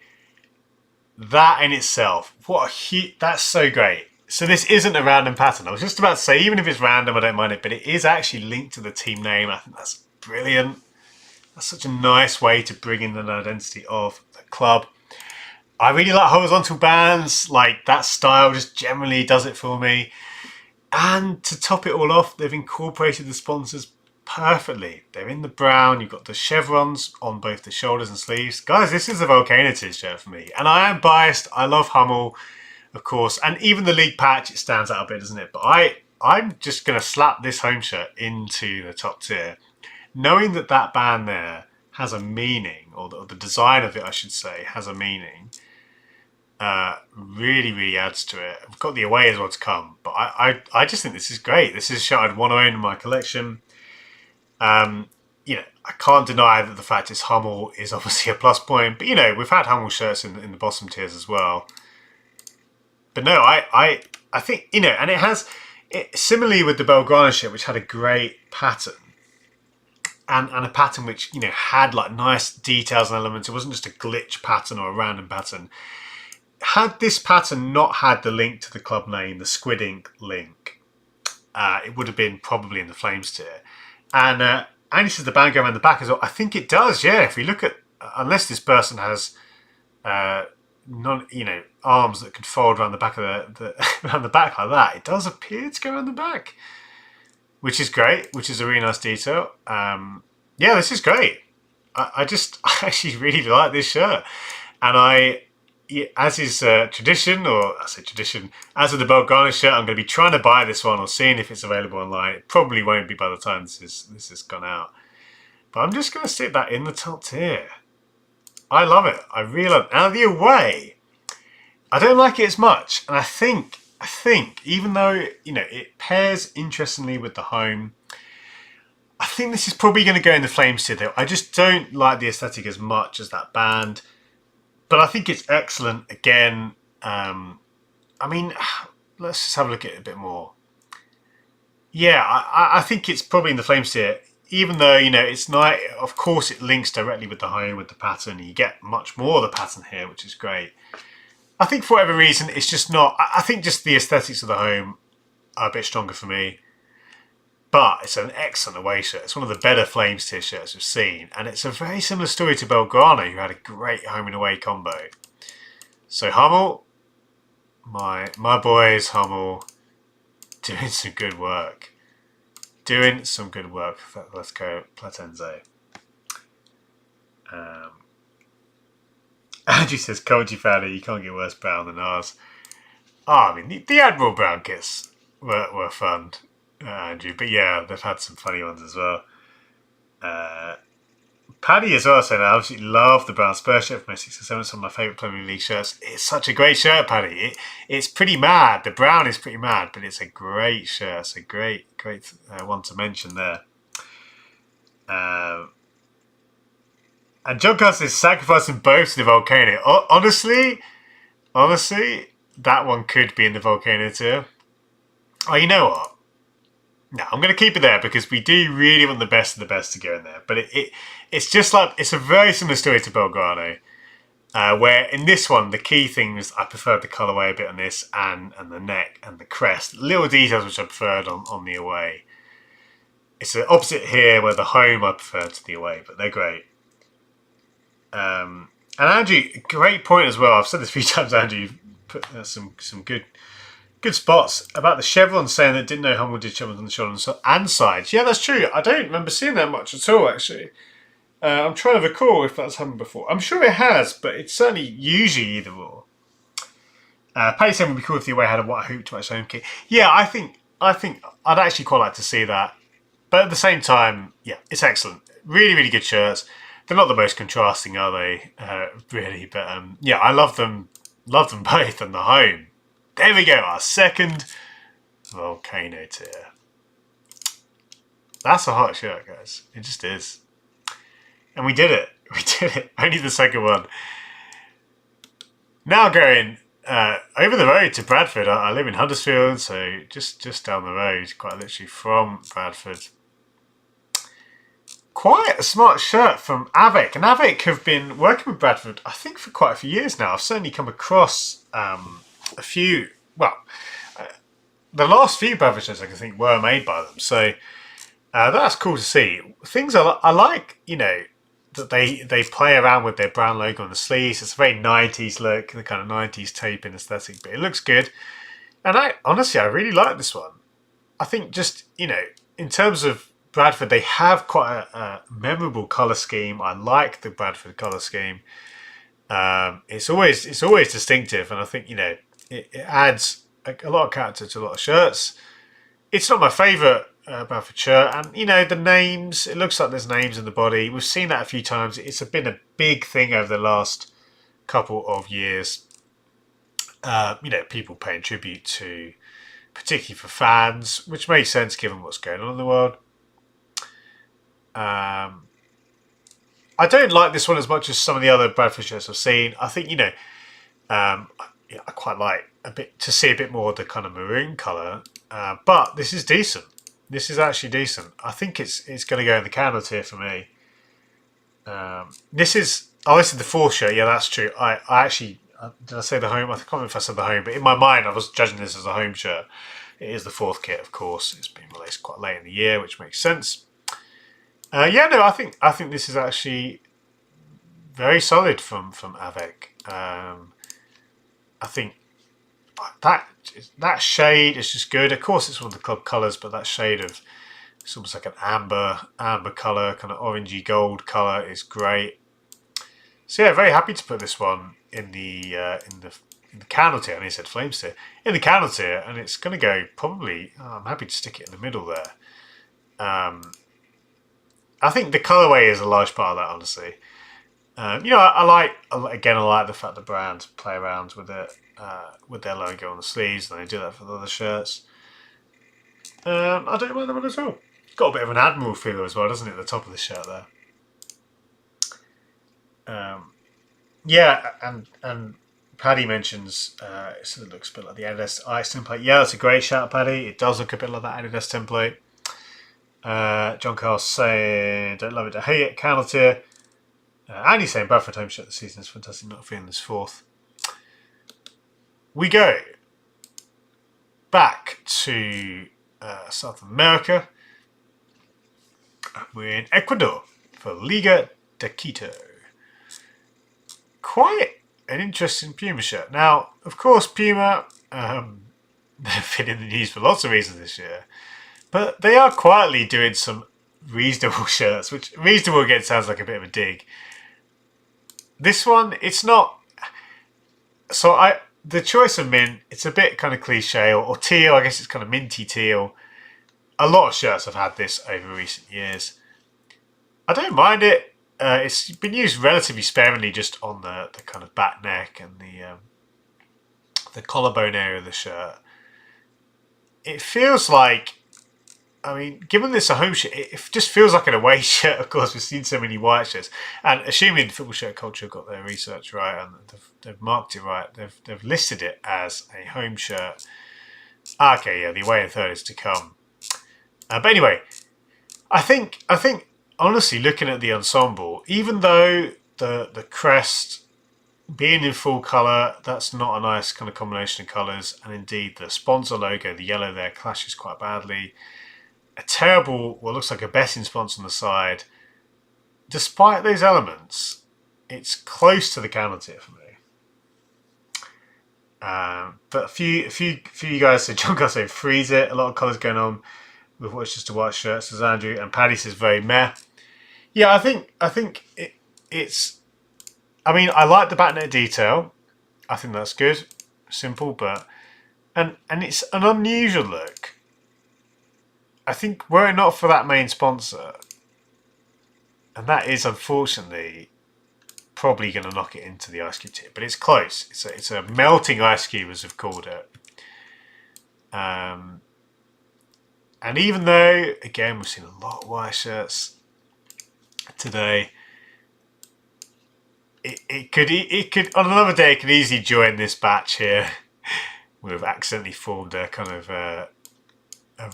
That in itself, that's so great. So this isn't a random pattern. I was just about to say, even if it's random, I don't mind it, but it is actually linked to the team name. I think that's brilliant. That's such a nice way to bring in an identity of the club. I really like horizontal bands. Like, that style just generally does it for me. And to top it all off, they've incorporated the sponsors perfectly. They're in the brown. You've got the chevrons on both the shoulders and sleeves. Guys, this is a volcano t-shirt for me. And I am biased. I love Hummel, of course. And even the league patch, it stands out a bit, doesn't it? But I'm just going to slap this home shirt into the top tier. Knowing that that band there has a meaning, or the design of it, I should say, has a meaning, really, really adds to it. I've got the away as well to come, but I just think this is great. This is a shirt I'd want to own in my collection. You know, I can't deny that the fact it's Hummel is obviously a plus point, but you know, we've had Hummel shirts in the bottom tiers as well. But no, I think, you know, and it has, similarly with the Belgrano shirt, which had a great pattern, and a pattern which, you know, had like nice details and elements. It wasn't just a glitch pattern or a random pattern. Had this pattern not had the link to the club name, the squid ink link, it would have been probably in the Flames tier. And Andy says the band go around the back as well. I think it does, yeah. If we look at, unless this person has you know, arms that could fold around the back of the around the back like that, it does appear to go around the back, which is great, which is a really nice detail. Yeah, this is great. I actually really like this shirt, and as is tradition, or I say tradition, as with the Belgrano shirt, I'm going to be trying to buy this one or seeing if it's available online. It probably won't be by the time this has gone out, but I'm just going to stick that in the top tier. I love it. I really love it. Now the away, I don't like it as much, and I think even though, you know, it pairs interestingly with the home, I think this is probably going to go in the Flames tier though. I just don't like the aesthetic as much as that band. But I think it's excellent. Again, I mean, let's just have a look at it a bit more. Yeah, I think it's probably in the Flames tier, even though, you know, it's not, of course it links directly with the home, with the pattern. You get much more of the pattern here, which is great. I think for whatever reason, it's just not, I think just the aesthetics of the home are a bit stronger for me. But it's an excellent away shirt. It's one of the better Flames tier shirts we've seen. And it's a very similar story to Belgrano, who had a great home and away combo. So Hummel, my boys, Hummel, doing some good work. Doing some good work. Let's go Platense. Andrew says, Commentary Fanny, you can't get worse brown than ours. I mean, the Admiral Brown kits were fun. Andrew, but yeah, they've had some funny ones as well. Paddy as well saying, I absolutely love the brown Spurs shirt from 667. It's one of my favourite Premier League shirts. It's such a great shirt, Paddy. It's pretty mad. The brown is pretty mad, but it's a great shirt. It's a great one to mention there. And John Carson is sacrificing both to the volcano. Honestly, that one could be in the volcano tier. Oh, you know what? No, I'm going to keep it there because we do really want the best of the best to go in there. But it's just like, it's a very similar story to Belgrano, where in this one, the key thing is I preferred the colourway a bit on this and the neck and the crest. Little details which I preferred on the away. It's the opposite here where the home I preferred to the away, but they're great. And Andrew, great point as well. I've said this a few times, Andrew. You've put some good spots about the chevrons, saying that didn't know Hummel did chevrons on the shoulder and sides. Yeah, that's true. I don't remember seeing that much at all, actually. I'm trying to recall if that's happened before. I'm sure it has, but it's certainly usually either or. Paddy said would be cool if the away had a white hoop to match home kit. Yeah, I think I'd actually quite like to see that. But at the same time, yeah, it's excellent. Really, really good shirts. They're not the most contrasting, are they? Really, but yeah, I love them both on the home. There we go, our second volcano tier. That's a hot shirt, guys. It just is. And we did it. We did it. Only the second one. Now going over the road to Bradford. I live in Huddersfield, so just down the road, quite literally from Bradford. Quite a smart shirt from Avec. And Avec have been working with Bradford, I think, for quite a few years now. I've certainly come across a few, well, the last few Bradford shirts I can think were made by them. So that's cool to see. Things I like, you know, that they play around with their brand logo on the sleeves. It's a very 90s look, the kind of 90s taping aesthetic, but it looks good. And I honestly, I really like this one. I think just, in terms of Bradford, they have quite a memorable colour scheme. I like the Bradford colour scheme. It's always distinctive, and I think it adds a lot of character to a lot of shirts. It's not my favourite Bradford shirt, and the names. It looks like there's names in the body. We've seen that a few times. It's been a big thing over the last couple of years. People paying tribute to, particularly for fans, which makes sense given what's going on in the world. I don't like this one as much as some of the other Bradford shirts I've seen. I think I quite like to see a bit more of the kind of maroon colour, but this is decent. This is actually decent. I think it's going to go in the candle tier for me. This is the fourth shirt. Yeah, that's true. I actually did I say the home? I can't remember if I said the home, but in my mind I was judging this as a home shirt. It is the fourth kit, of course. It's been released quite late in the year, which makes sense. I think this is actually very solid from Avec. I think that shade is just good. Of course, it's one of the club colours, but that shade of it's almost like an amber colour, kind of orangey gold colour is great. So yeah, very happy to put this one in the candle tier. I said flames tier, in the candle tier, and it's going to go probably. I'm happy to stick it in the middle there. I think the colourway is a large part of that, honestly. I like the fact the brands play around with it, with their logo on the sleeves, and they do that for the other shirts. I don't mind that one at all. It's got a bit of an Admiral feel as well, doesn't it, at the top of the shirt there? And Paddy mentions it looks a bit like the Adidas Ice template. Yeah, that's a great shout, Paddy. It does look a bit like that Adidas template. John Carl's saying, don't love it, to hate it, candle tier. Andy's saying Bradford home shirt this season is fantastic, not feeling this fourth. We go back to South America. We're in Ecuador for Liga de Quito. Quite an interesting Puma shirt. Now, of course, Puma they've been in the news for lots of reasons this year, but they are quietly doing some reasonable shirts, which reasonable again sounds like a bit of a dig. This one, it's not. So the choice of mint, it's a bit kind of cliche, or teal. I guess it's kind of minty teal. A lot of shirts have had this over recent years. I don't mind it. It's been used relatively sparingly, just on the kind of back neck and the collarbone area of the shirt. It feels like, given this a home shirt, it just feels like an away shirt. Of course, we've seen so many white shirts, and assuming football shirt culture got their research right and they've marked it right, they've listed it as a home shirt. Okay, yeah, the away and third is to come. But anyway, I think honestly, looking at the ensemble, even though the crest being in full colour, that's not a nice kind of combination of colours, and indeed the sponsor logo, the yellow there, clashes quite badly. A terrible, what looks like a betting sponsor on the side. Despite those elements, it's close to the candle tier for me. But a few guys said, John Gus said freeze it. A lot of colours going on with what's just a white shirt, says Andrew, and Paddy says very meh. Yeah, I think it's. I like the back net detail. I think that's good, simple, but and it's an unusual look. I think were it not for that main sponsor, and that is unfortunately probably going to knock it into the ice cube tier, but it's close. It's a melting ice cube, as we've called it. And even though, again, we've seen a lot of white shirts today, it could on another day it could easily join this batch here. We've accidentally formed a kind of a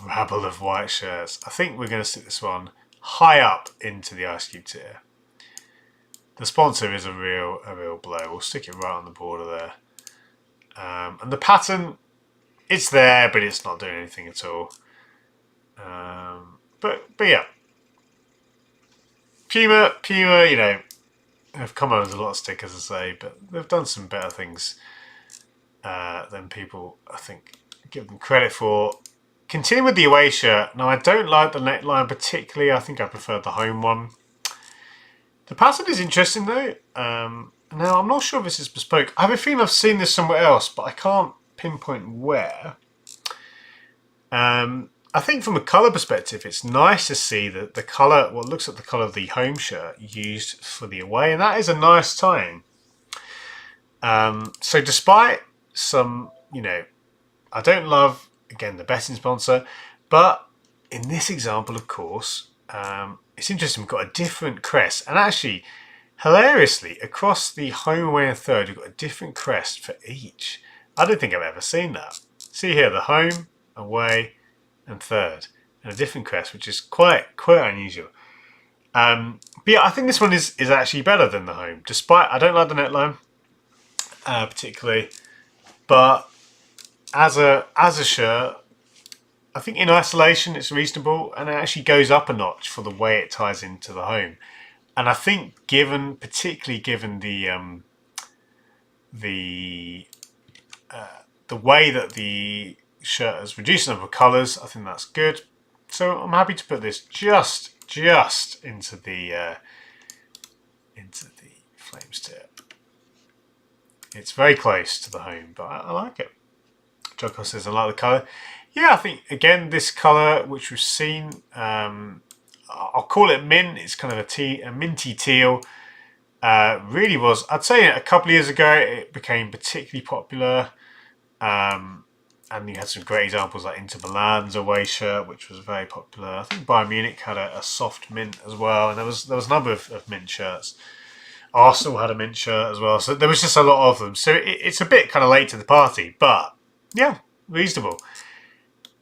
rabble of white shirts. I think we're going to stick this one high up into the ice cube tier. The sponsor is a real blow. We'll stick it right on the border there. And the pattern, it's there, but it's not doing anything at all. But yeah. Puma, you know, have come out with a lot of stickers, I say, but they've done some better things than people, I think, give them credit for. Continue with the away shirt. Now, I don't like the neckline particularly. I think I prefer the home one. The pattern is interesting though. Now, I'm not sure if this is bespoke. I have a feeling I've seen this somewhere else, but I can't pinpoint where. I think from a colour perspective, it's nice to see that the colour, what looks like the colour of the home shirt used for the away, and that is a nice tie-in. So despite some, you know, I don't love, again, the betting sponsor, but in this example, of course, it's interesting, we've got a different crest, and actually, hilariously, across the home, away and third, we've got a different crest for each. I don't think I've ever seen that. See here, the home, away, and third, and a different crest, which is quite unusual. But yeah, I think this one is actually better than the home, despite I don't like the neckline particularly, but as a shirt, I think in isolation it's reasonable, and it actually goes up a notch for the way it ties into the home. And I think particularly given the way that the shirt has reduced the number of colours, I think that's good. So I'm happy to put this just into the flames tier. It's very close to the home, but I like it. Jocko says I like the colour. Yeah, I think again this colour which we've seen, I'll call it mint. It's kind of a minty teal. Really was. I'd say a couple of years ago it became particularly popular. And you had some great examples like Inter Milan's away shirt, which was very popular. I think Bayern Munich had a soft mint as well, and there was a number of mint shirts. Arsenal had a mint shirt as well, so there was just a lot of them. So it's a bit kind of late to the party, but yeah, reasonable.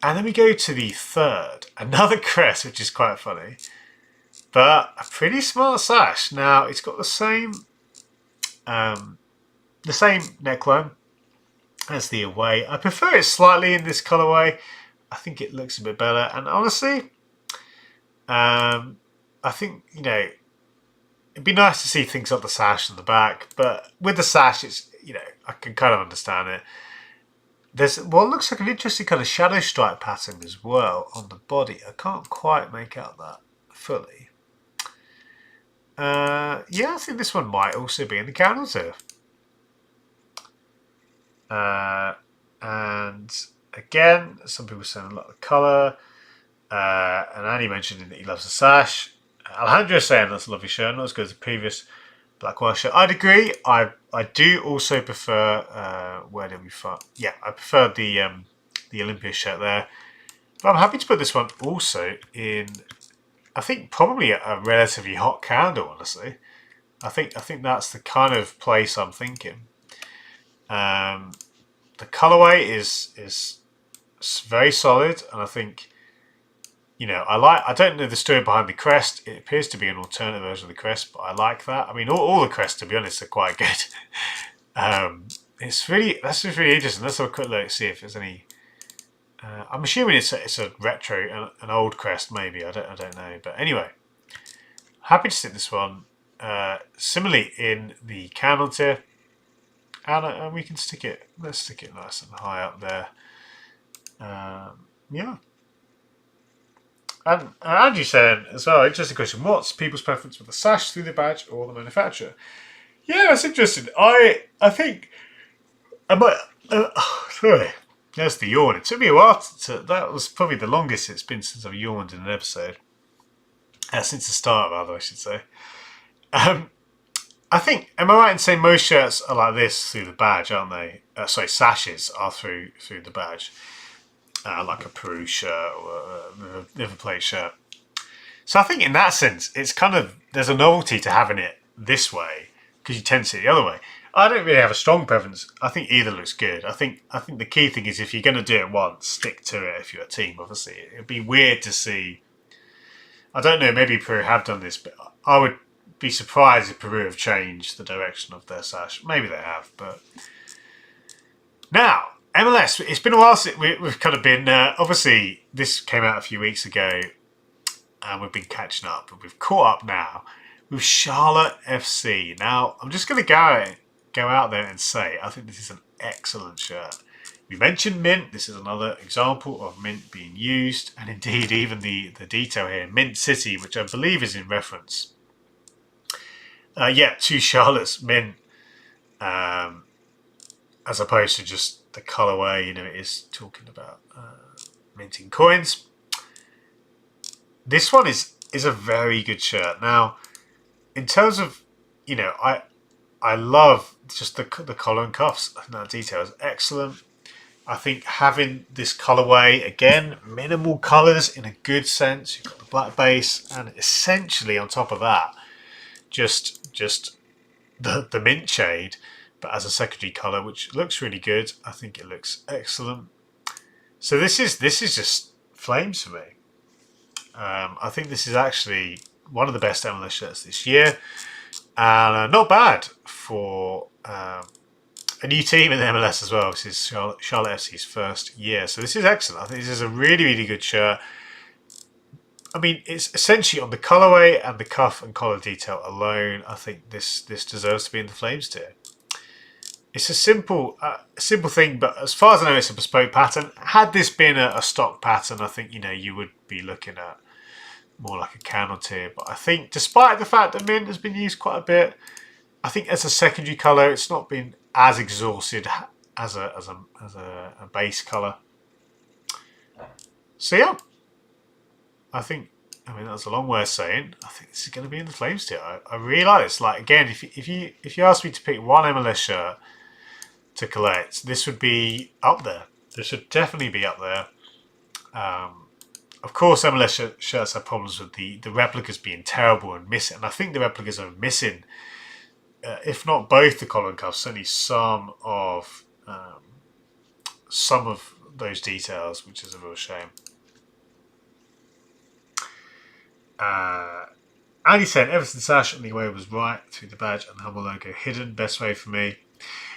And then we go to the third, another crest, which is quite funny, but a pretty smart sash. Now it's got the same neckline as the away. I prefer it slightly in this colourway. I think it looks a bit better. And honestly, I think, you know, it'd be nice to see things like the sash on the back. But with the sash, it's, you know, I can kind of understand it. There's what looks like an interesting kind of shadow stripe pattern as well on the body. I can't quite make out that fully. Yeah, I think this one might also be in the counter. And again, some people saying a lot of colour. And Annie mentioned that he loves the sash. Alejandro saying that's a lovely shirt, not as good as the previous black white shirt. I'd agree. I do also prefer where did we find? Yeah, I prefer the Olympia shirt there. But I'm happy to put this one also in. I think probably a relatively hot candle. Honestly, I think that's the kind of place I'm thinking. The colourway is very solid, and I think, you know, I don't know the story behind the crest. It appears to be an alternate version of the crest, but I like that. I mean, all the crests, to be honest, are quite good. That's just really interesting. Let's have a quick look, see if there's any. I'm assuming it's a retro, an old crest, maybe. I don't know, but anyway, happy to stick this one. Similarly in the candle tier. And we can stick it, let's stick it nice and high up there. Yeah. And Angie said as well, interesting question, what's people's preference for the sash through the badge or the manufacturer? Yeah, that's interesting. I think, I might, sorry, there's the yawn. It took me a while that was probably the longest it's been since I've yawned in an episode. Since the start, rather, I should say. I think, am I right in saying most shirts are like this through the badge, aren't they? Sorry, sashes are through the badge. Like a Peru shirt or a River Plate shirt. So I think in that sense, it's kind of, there's a novelty to having it this way, because you tend to see it the other way. I don't really have a strong preference. I think either looks good. I think the key thing is if you're going to do it once, stick to it if you're a team, obviously. It'd be weird to see, I don't know, maybe Peru have done this, but I would be surprised if Peru have changed the direction of their sash. Maybe they have, but now MLS. It's been a while since we've kind of been. Obviously, this came out a few weeks ago. and we've been catching up, and we've caught up now with Charlotte FC. Now, I'm just going to go out there and say I think this is an excellent shirt. We mentioned mint. This is another example of mint being used, and indeed even the detail here, Mint City, which I believe is in reference to Charlotte's mint, as opposed to just the colourway. It is talking about minting coins. This one is a very good shirt. Now, in terms of, I love just the collar and cuffs. I think that detail is excellent. I think having this colourway, again, minimal colours in a good sense. You've got the black base, and essentially on top of that, just the mint shade, but as a secondary colour, which looks really good. I think it looks excellent. So this is just flames for me. I think this is actually one of the best MLS shirts this year, and not bad for a new team in the MLS as well. This is Charlotte FC's first year, so this is excellent. I think this is a really, really good shirt. I mean, it's essentially on the colourway and the cuff and collar detail alone. I think this deserves to be in the Flames tier. It's a simple thing, but as far as I know, it's a bespoke pattern. Had this been a stock pattern, I think you would be looking at more like a Cannon tier. But I think, despite the fact that mint has been used quite a bit, I think as a secondary colour, it's not been as exhausted as a base colour. So yeah, I mean that's a long way of saying I think this is going to be in the Flames tier. I really like this. Like, again, if you asked me to pick one MLS shirt to collect, this would be up there. This should definitely be up there. Of course, MLS shirts have problems with the replicas being terrible and missing. And I think the replicas are missing, if not both the collar and cuffs, certainly some of those details, which is a real shame. Andy said Everton sash on the way was right through the badge and the Hummel logo hidden. Best way for me.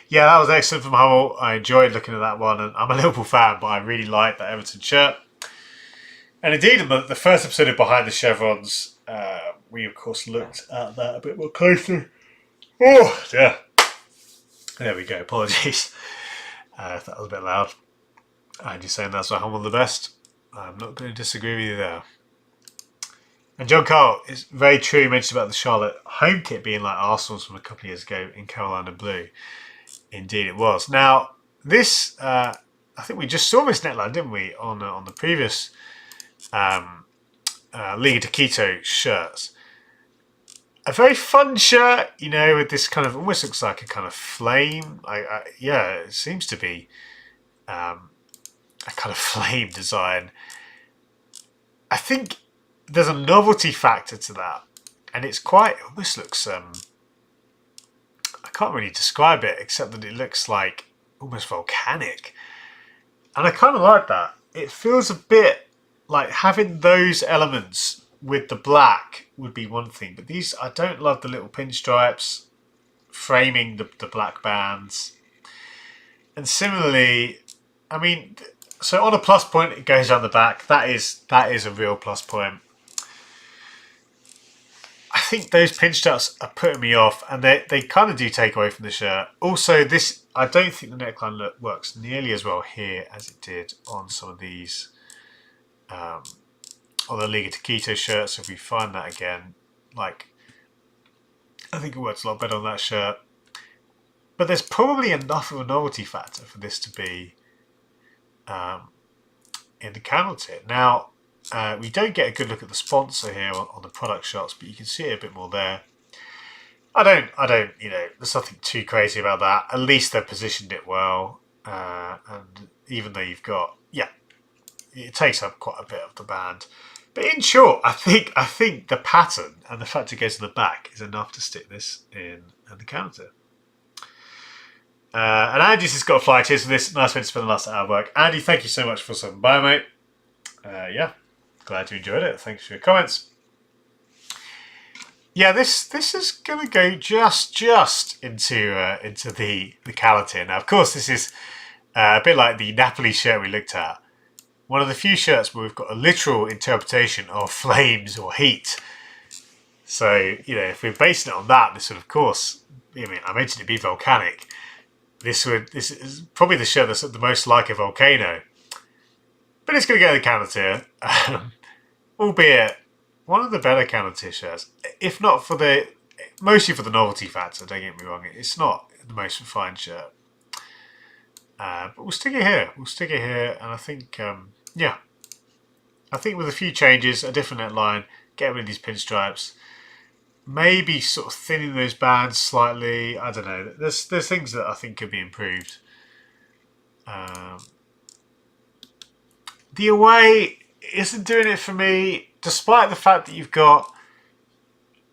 Yeah, that was excellent from Hummel. I enjoyed looking at that one, and I'm a Liverpool fan, but I really like that Everton shirt. And indeed, in the first episode of Behind the Chevrons, we of course looked at that a bit more closely. Oh, yeah. There we go. Apologies if that was a bit loud. I'm just saying that's why Hummel the best. I'm not going to disagree with you there. And John Carl, is very true. He mentioned about the Charlotte home kit being like Arsenal's from a couple of years ago in Carolina Blue. Indeed it was. Now, this, I think we just saw this neckline, didn't we, on the previous Liga de Quito shirts. A very fun shirt, with this kind of, almost looks like a kind of flame. Yeah, it seems to be a kind of flame design. I think there's a novelty factor to that, and it's quite, it almost looks, I can't really describe it except that it looks like almost volcanic, and I kind of like that. It feels a bit like having those elements with the black would be one thing, but these, I don't love the little pinstripes framing the black bands. And similarly, I mean, so on a plus point, it goes down the back. That is a real plus point. I think those pinstripes are putting me off, and they kind of do take away from the shirt. Also, this, I don't think the neckline look works nearly as well here as it did on some of these on the Liga de Quito shirts. So if we find that again, like, I think it works a lot better on that shirt. But there's probably enough of a novelty factor for this to be in the Cannon tier. Now, we don't get a good look at the sponsor here on the product shots, but you can see it a bit more there. I don't, there's nothing too crazy about that. At least they've positioned it well. And even though you've got, it takes up quite a bit of the band. But in short, I think the pattern and the fact it goes to the back is enough to stick this in the Cannon tier. And Andy's just got a fly. Cheers for this. Nice way to spend the last hour of work. Andy, thank you so much for stopping by, mate. Glad you enjoyed it. Thanks for your comments. Yeah, this is going to go just into the Cannon tier. Now, of course, this is a bit like the Napoli shirt we looked at. one of the few shirts where we've got a literal interpretation of flames or heat. So, you know, if we're basing it on that, this would, of course, I mean, I mentioned it'd be volcanic. This is probably the shirt that's the most like a volcano. But it's going to go to the counter tier. Albeit one of the better counter tier shirts. If not for the, mostly for the novelty factor, don't get me wrong. It's not the most refined shirt. But we'll stick it here. We'll stick it here. And I think, yeah. I think with a few changes, a different neckline, get rid of these pinstripes. Maybe sort of thinning those bands slightly. I don't know. There's things that I think could be improved. The away isn't doing it for me, despite the fact that you've got.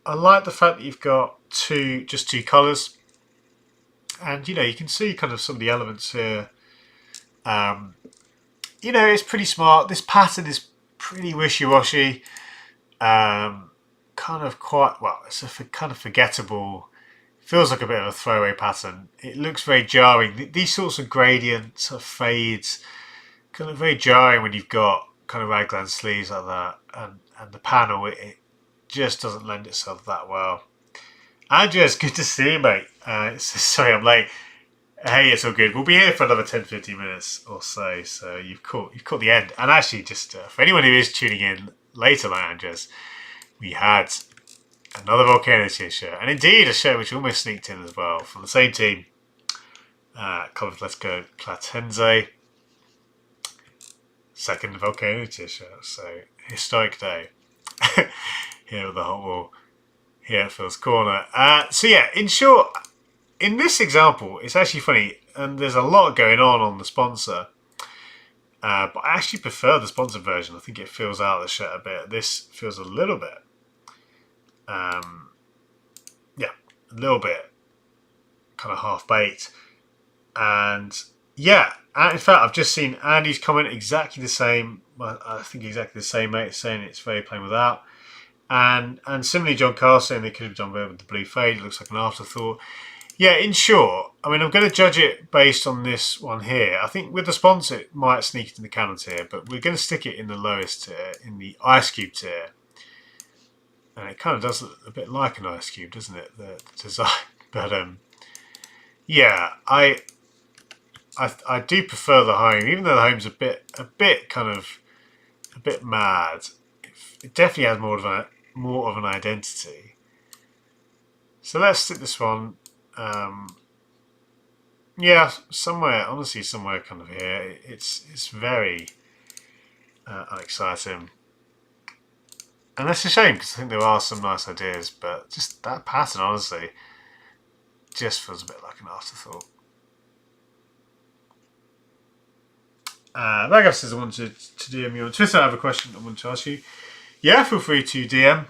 I like the fact that you've got just two colours, and you know you can see kind of some of the elements here. You know, it's pretty smart. This pattern is pretty wishy-washy. Kind of quite, well, it's a kind of forgettable, feels like a bit of a throwaway pattern. It looks very jarring. These sorts of gradients or fades, kind of very jarring when you've got kind of raglan sleeves like that, and the panel, it just doesn't lend itself that well. Andrew, it's good to see you, mate. Sorry I'm late. Hey, it's all good. We'll be here for another 10-15 minutes or so. So you've caught the end. And actually, just for anyone who is tuning in later, like Andres, we had another Volcano tier shirt, and indeed a shirt which almost sneaked in as well from the same team. Colours Let's Go Platense. Second Volcano tier shirt, so historic day here at the Hot Wall, here at Phil's Corner. So yeah, in short, in this example, it's actually funny, and there's a lot going on the sponsor. But I actually prefer the sponsored version. I think it fills out the shirt a bit. This feels a little bit, yeah, a little bit kind of half-baked. And yeah, in fact, I've just seen Andy's comment exactly the same. I think exactly the same, mate, saying it's very plain without. And similarly, John Carr saying they could have done better with the blue fade. It looks like an afterthought. Yeah, in short, I mean, I'm going to judge it based on this one here. I think with the sponsor, it might sneak it in the counter tier, but we're going to stick it in the lowest tier, in the ice cube tier. And it kind of does look a bit like an ice cube, doesn't it? The design. But yeah, I do prefer the home, even though the home's a bit mad. It definitely has more of an identity. So let's stick this one. Yeah, honestly, somewhere kind of here. It's very unexciting, and that's a shame because I think there are some nice ideas, but just that pattern, honestly, just feels a bit like an afterthought. Raghav says I wanted to DM you on Twitter. I have a question I want to ask you. Yeah, feel free to DM.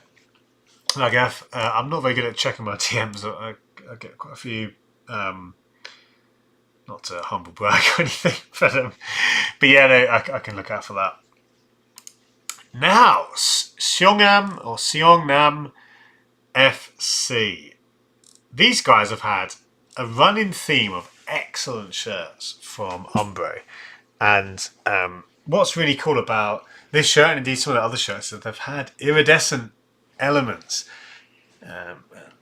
Raghav, I'm not very good at checking my DMs. I get quite a few, not to humble brag or anything, but yeah, no, I can look out for that. Now, Seongnam FC. These guys have had a running theme of excellent shirts from Umbro, and what's really cool about this shirt, and indeed some of the other shirts, is that they've had iridescent elements.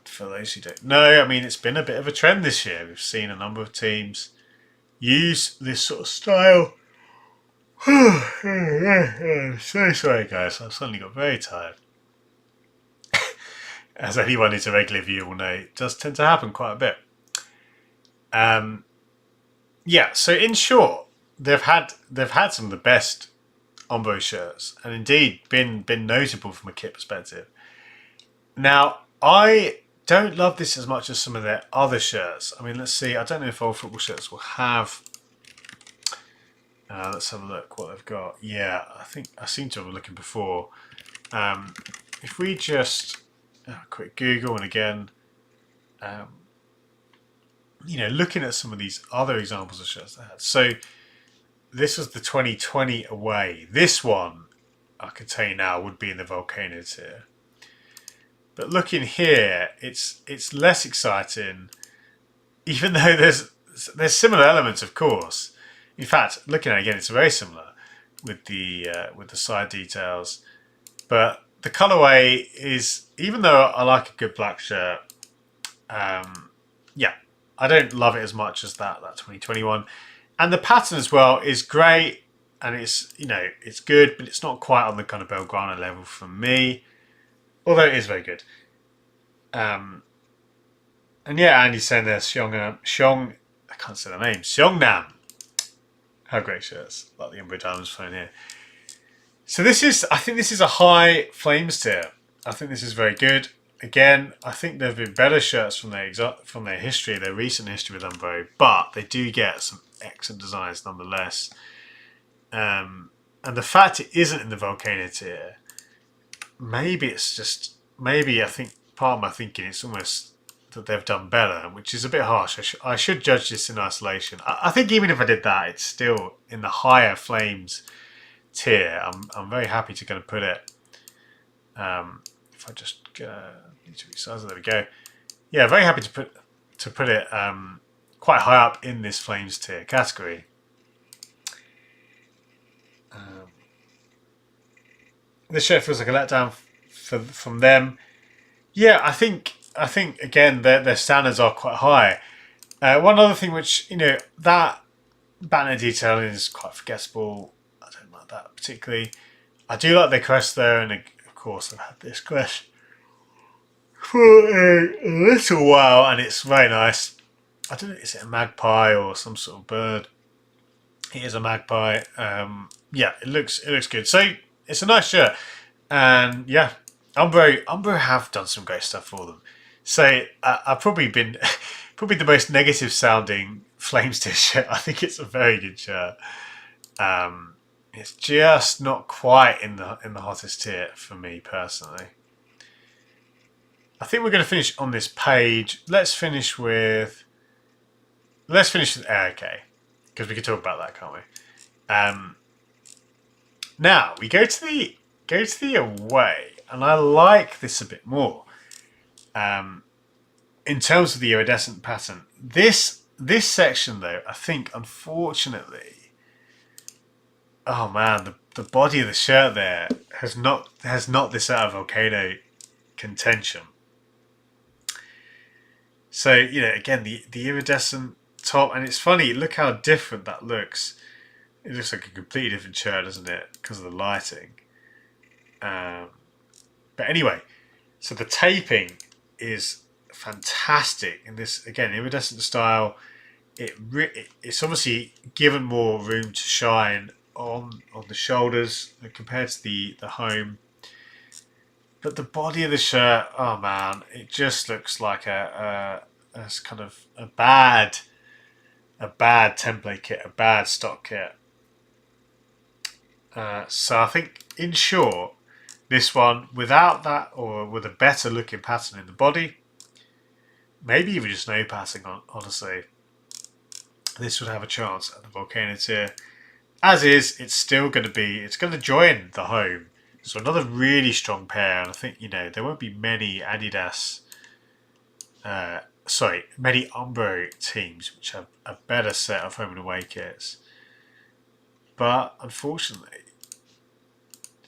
For those who don't know, I mean, it's been a bit of a trend this year. We've seen a number of teams use this sort of style. So sorry, guys. I've suddenly got very tired. As anyone who's a regular viewer will know, it does tend to happen quite a bit. Yeah. So in short, they've had some of the best Umbro shirts, and indeed been notable from a kit perspective. Now, I don't love this as much as some of their other shirts. I mean, let's see. I don't know if all football shirts will have. Let's have a look what they've got. Yeah, I think I seem to have been looking before. If we just quick Google, and again, you know, looking at some of these other examples of shirts they had. So this was the 2020 away. This one, I can tell you now, would be in the Volcano tier. But looking here, it's less exciting, even though there's similar elements, of course. In fact, looking at it again, it's very similar. with the side details. But the colorway is, even though I like a good black shirt, yeah, I don't love it as much as that 2021. And the pattern as well is great, and it's, you know, it's good, but it's not quite on the kind of Belgrano level for me, although it is very good. And yeah, Andy's saying there, Xiong, I can't say the name, Xiongnan. How great shirts, like the Umbro Diamonds phone here. So this is, I think this is a high flames tier. I think this is very good. Again, I think there have been better shirts from their history, their recent history with Umbro, but they do get some excellent designs nonetheless. And the fact it isn't in the volcano tier, maybe it's just, maybe I think part of my thinking it's almost that they've done better, which is a bit harsh. I should judge this in isolation. I think even if I did that, it's still in the higher flames tier. I'm very happy to kind of put it. If I just need to resize it, there we go. Yeah, very happy to put it quite high up in this flames tier category. This shirt feels like a letdown from them. Yeah, I think again their standards are quite high. One other thing which, you know, that banner detailing is quite forgettable. I don't like that particularly. I do like their crest though, and of course I've had this crest for a little while, and it's very nice. I don't know, is it a magpie or some sort of bird? It is a magpie. Yeah, it looks good. So it's a nice shirt, and yeah, Umbro have done some great stuff for them. So I've probably been probably the most negative sounding Flames tier shirt. I think it's a very good shirt. It's just not quite in the hottest tier for me personally. I think we're going to finish on this page. Let's finish with AK, because we could talk about that, can't we? Now we go to the away, and I like this a bit more. In terms of the iridescent pattern, this section though, I think unfortunately, oh man, the body of the shirt there has not this out of volcano contention. So, you know, again, the iridescent top, and it's funny, look how different that looks. It looks like a completely different shirt, doesn't it, because of the lighting. But anyway, so the taping is fantastic in this, again, iridescent style. It's obviously given more room to shine on the shoulders compared to the home. But the body of the shirt, oh man, it just looks like a kind of a bad template kit, a bad stock kit. So I think, in short, this one, without that, or with a better looking pattern in the body, maybe even just no pattern on, honestly, this would have a chance at the volcano tier. As is, it's going to join the home. So another really strong pair, and I think, you know, there won't be many Adidas, many Umbro teams which have a better set of home and away kits. But unfortunately,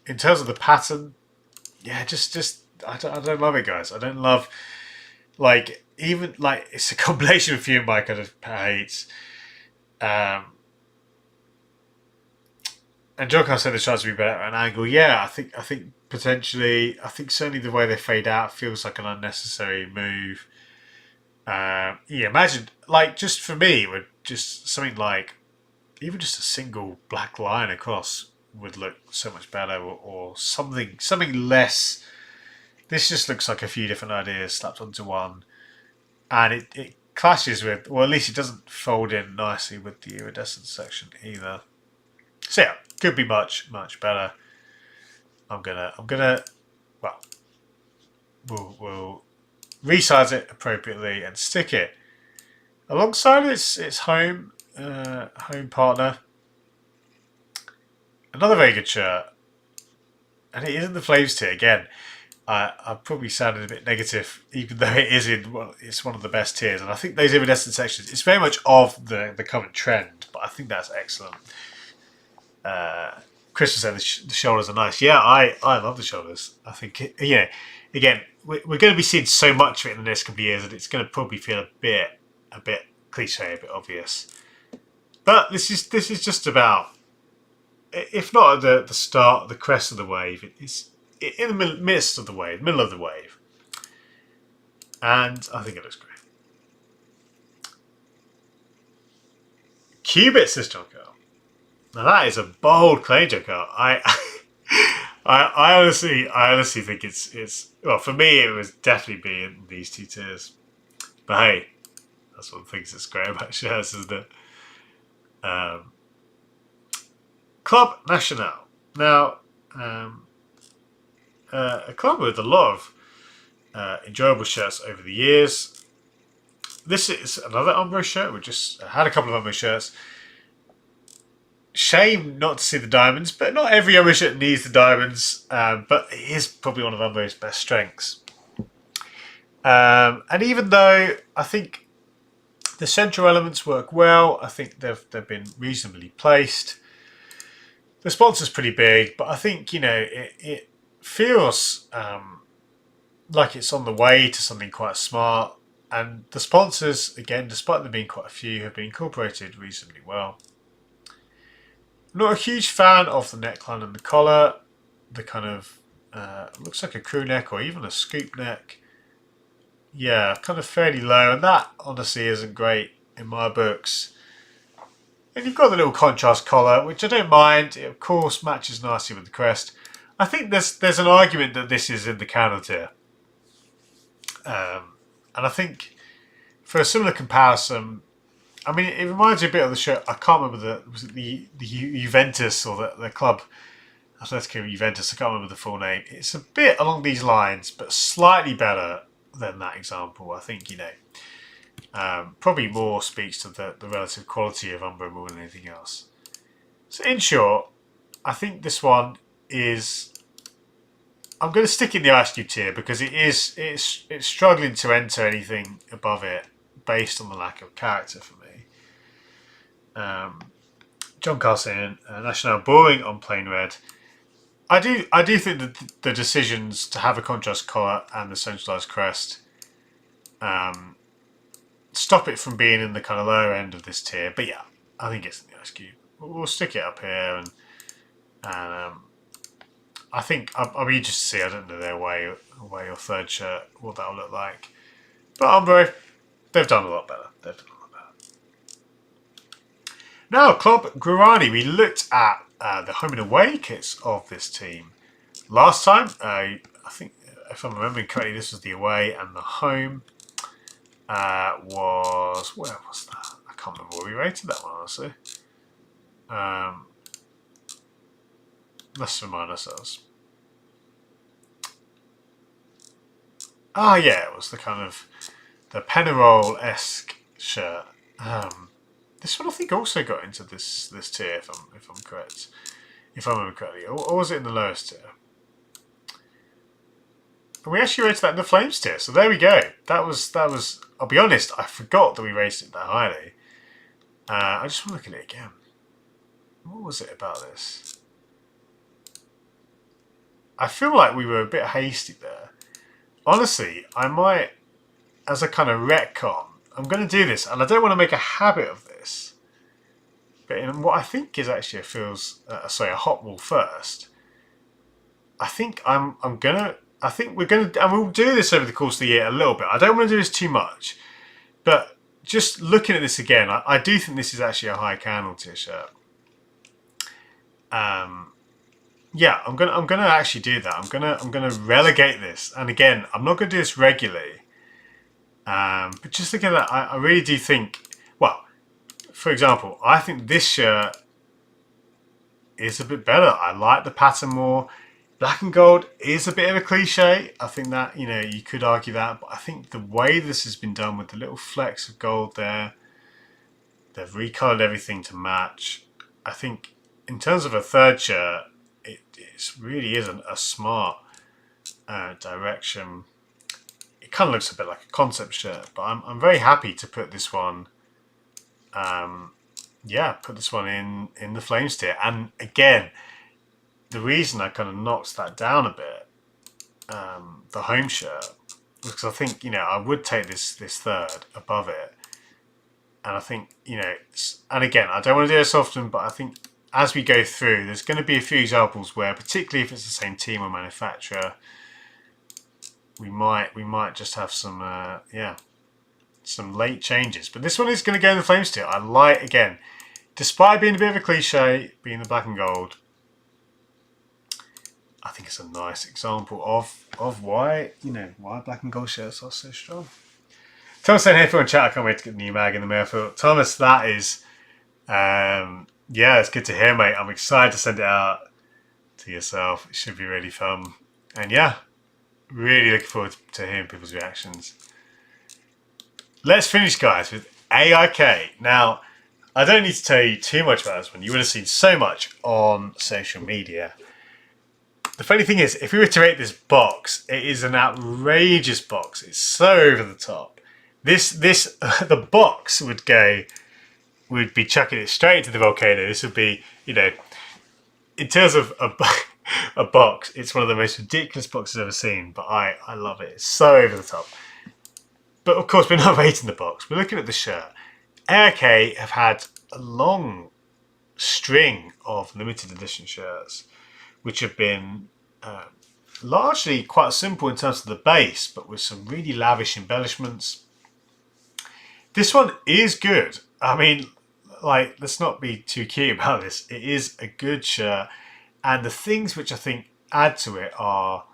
in terms of the pattern, yeah, I don't love it, guys. I don't love, like, even like it's a combination of a few of my kind of hates. And John can say the shots would be better at an angle. Yeah, I think potentially. I think certainly the way they fade out feels like an unnecessary move. Yeah, imagine, like, just for me, would just something like even just a single black line across would look so much better, or something less. This just looks like a few different ideas slapped onto one, and it clashes with, well, at least it doesn't fold in nicely with the iridescent section either. So yeah, could be much better. I'm gonna well, we'll resize it appropriately and stick it alongside its home partner. Another very good shirt, and it isn't the Flames tier again. I probably sounded a bit negative, even though it is it's one of the best tiers, and I think those iridescent sections, it's very much of the current trend, but I think that's excellent. Chris was saying the shoulders are nice. Yeah, I love the shoulders. I think, again, we're going to be seeing so much of it in the next couple of years that it's going to probably feel a bit cliche, a bit obvious. But this is just about, if not at the start, the crest of the wave, it's in the midst of the wave, middle of the wave. And I think it looks great. Cubit, says John Carl. Now that is a bold claim, John Carl. I honestly think it's well, for me it was definitely be in these two tiers. But hey, that's one of the things that's great about shirts, isn't it? Club National. Now, a club with a lot of enjoyable shirts over the years. This is another Umbro shirt. We just had a couple of Umbro shirts. Shame not to see the diamonds, but not every Umbro shirt needs the diamonds. But it is probably one of Umbro's best strengths. And even though I think the central elements work well, I think they've been reasonably placed. The sponsor's pretty big, but I think, it feels like it's on the way to something quite smart. And the sponsors, again, despite there being quite a few, have been incorporated reasonably well. Not a huge fan of the neckline and the collar. The kind of looks like a crew neck or even a scoop neck. Yeah, kind of fairly low, and that honestly isn't great in my books. And you've got the little contrast collar, which I don't mind. It of course matches nicely with the crest. I think there's an argument that this is in the counter tier. And I think for a similar comparison, I mean, it reminds me a bit of the shirt. I can't remember was it the Juventus or the club Atletico Juventus. I can't remember the full name. It's a bit along these lines, but slightly better than that example. I think probably more speaks to the relative quality of Umbro more than anything else. So in short, I think this one is. I'm going to stick in the ice cube tier because it's struggling to enter anything above it based on the lack of character for me. John Carl saying National boring on plain red. I do think that the decisions to have a contrast collar and the centralized crest stop it from being in the kind of lower end of this tier. But yeah, I think it's in the ice cube. We'll stick it up here and I think I'll be interested to see. I don't know their way or third shirt, what that'll look like. But Umbro, they've done a lot better. Now, Club Guarani. We looked at the home and away kits of this team last time. I think, if I'm remembering correctly, this was the away, and the home was, where was that? I can't remember where we rated that one, honestly. Let's remind ourselves. Ah, yeah, it was the kind of the Penarol-esque shirt. This one I think also got into this tier, if I'm correct, if I remember correctly, or was it in the lowest tier? And we actually rated that in the Flames tier, so there we go. That was. I'll be honest, I forgot that we rated it that highly. I just want to look at it again. What was it about this? I feel like we were a bit hasty there. Honestly, I might, as a kind of retcon, I'm going to do this, and I don't want to make a habit of this. But in what I think is actually a hot wall first. I think we're going to, and we'll do this over the course of the year a little bit. I don't want to do this too much, but just looking at this again, I do think this is actually a high candle tier shirt. Yeah, I'm gonna actually do that. I'm gonna relegate this, and again, I'm not gonna do this regularly. But just looking at that, I really do think. Well, for example, I think this shirt is a bit better. I like the pattern more. Black and gold is a bit of a cliche. I think that you could argue that, but I think the way this has been done with the little flecks of gold there, they've recolored everything to match. I think in terms of a third shirt. It really isn't a smart direction. It kind of looks a bit like a concept shirt, but I'm very happy to put this one. Put this one in the Flames tier. And again, the reason I kind of knocked that down a bit, the home shirt, was because I think, I would take this third above it. And I think, and again, I don't want to do this often, but I think as we go through, there's going to be a few examples where, particularly if it's the same team or manufacturer, we might just have some late changes. But this one is going to go in the flame steel. I like, again, despite being a bit of a cliche, being the black and gold, I think it's a nice example of why black and gold shirts are so strong. Thomas saying, hey, everyone, chat, I can't wait to get the new mag in the mail. Thomas, that is, it's good to hear, mate. I'm excited to send it out to yourself. It should be really fun. And yeah, really looking forward to hearing people's reactions. Let's finish, guys, with AIK. Now, I don't need to tell you too much about this one. You would have seen so much on social media. The funny thing is, if we were to rate this box, it is an outrageous box. It's so over the top. The box would be chucking it straight into the volcano. This would be, in terms of a box, it's one of the most ridiculous boxes I've ever seen, but I love it. It's so over the top. But of course, we're not rating the box. We're looking at the shirt. AIK have had a long string of limited edition shirts, which have been largely quite simple in terms of the base, but with some really lavish embellishments. This one is good. I mean, let's not be too cute about this. It is a good shirt. And the things which I think add to it are,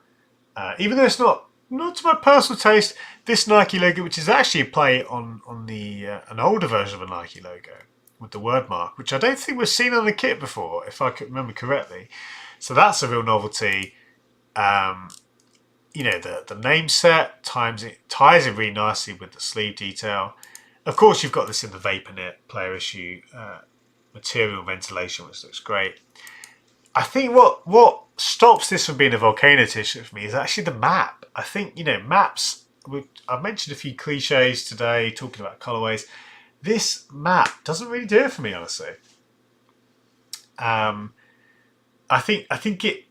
even though it's not to my personal taste, this Nike logo, which is actually a play on an older version of a Nike logo with the word mark, which I don't think we've seen on the kit before, if I could remember correctly. So that's a real novelty. The name set ties it really nicely with the sleeve detail. Of course, you've got this in the Vapor Knit player issue material ventilation, which looks great. I think what stops this from being a volcano t-shirt for me is actually the map. I think, maps, I've mentioned a few cliches today talking about colorways. This map doesn't really do it for me, honestly. I think it,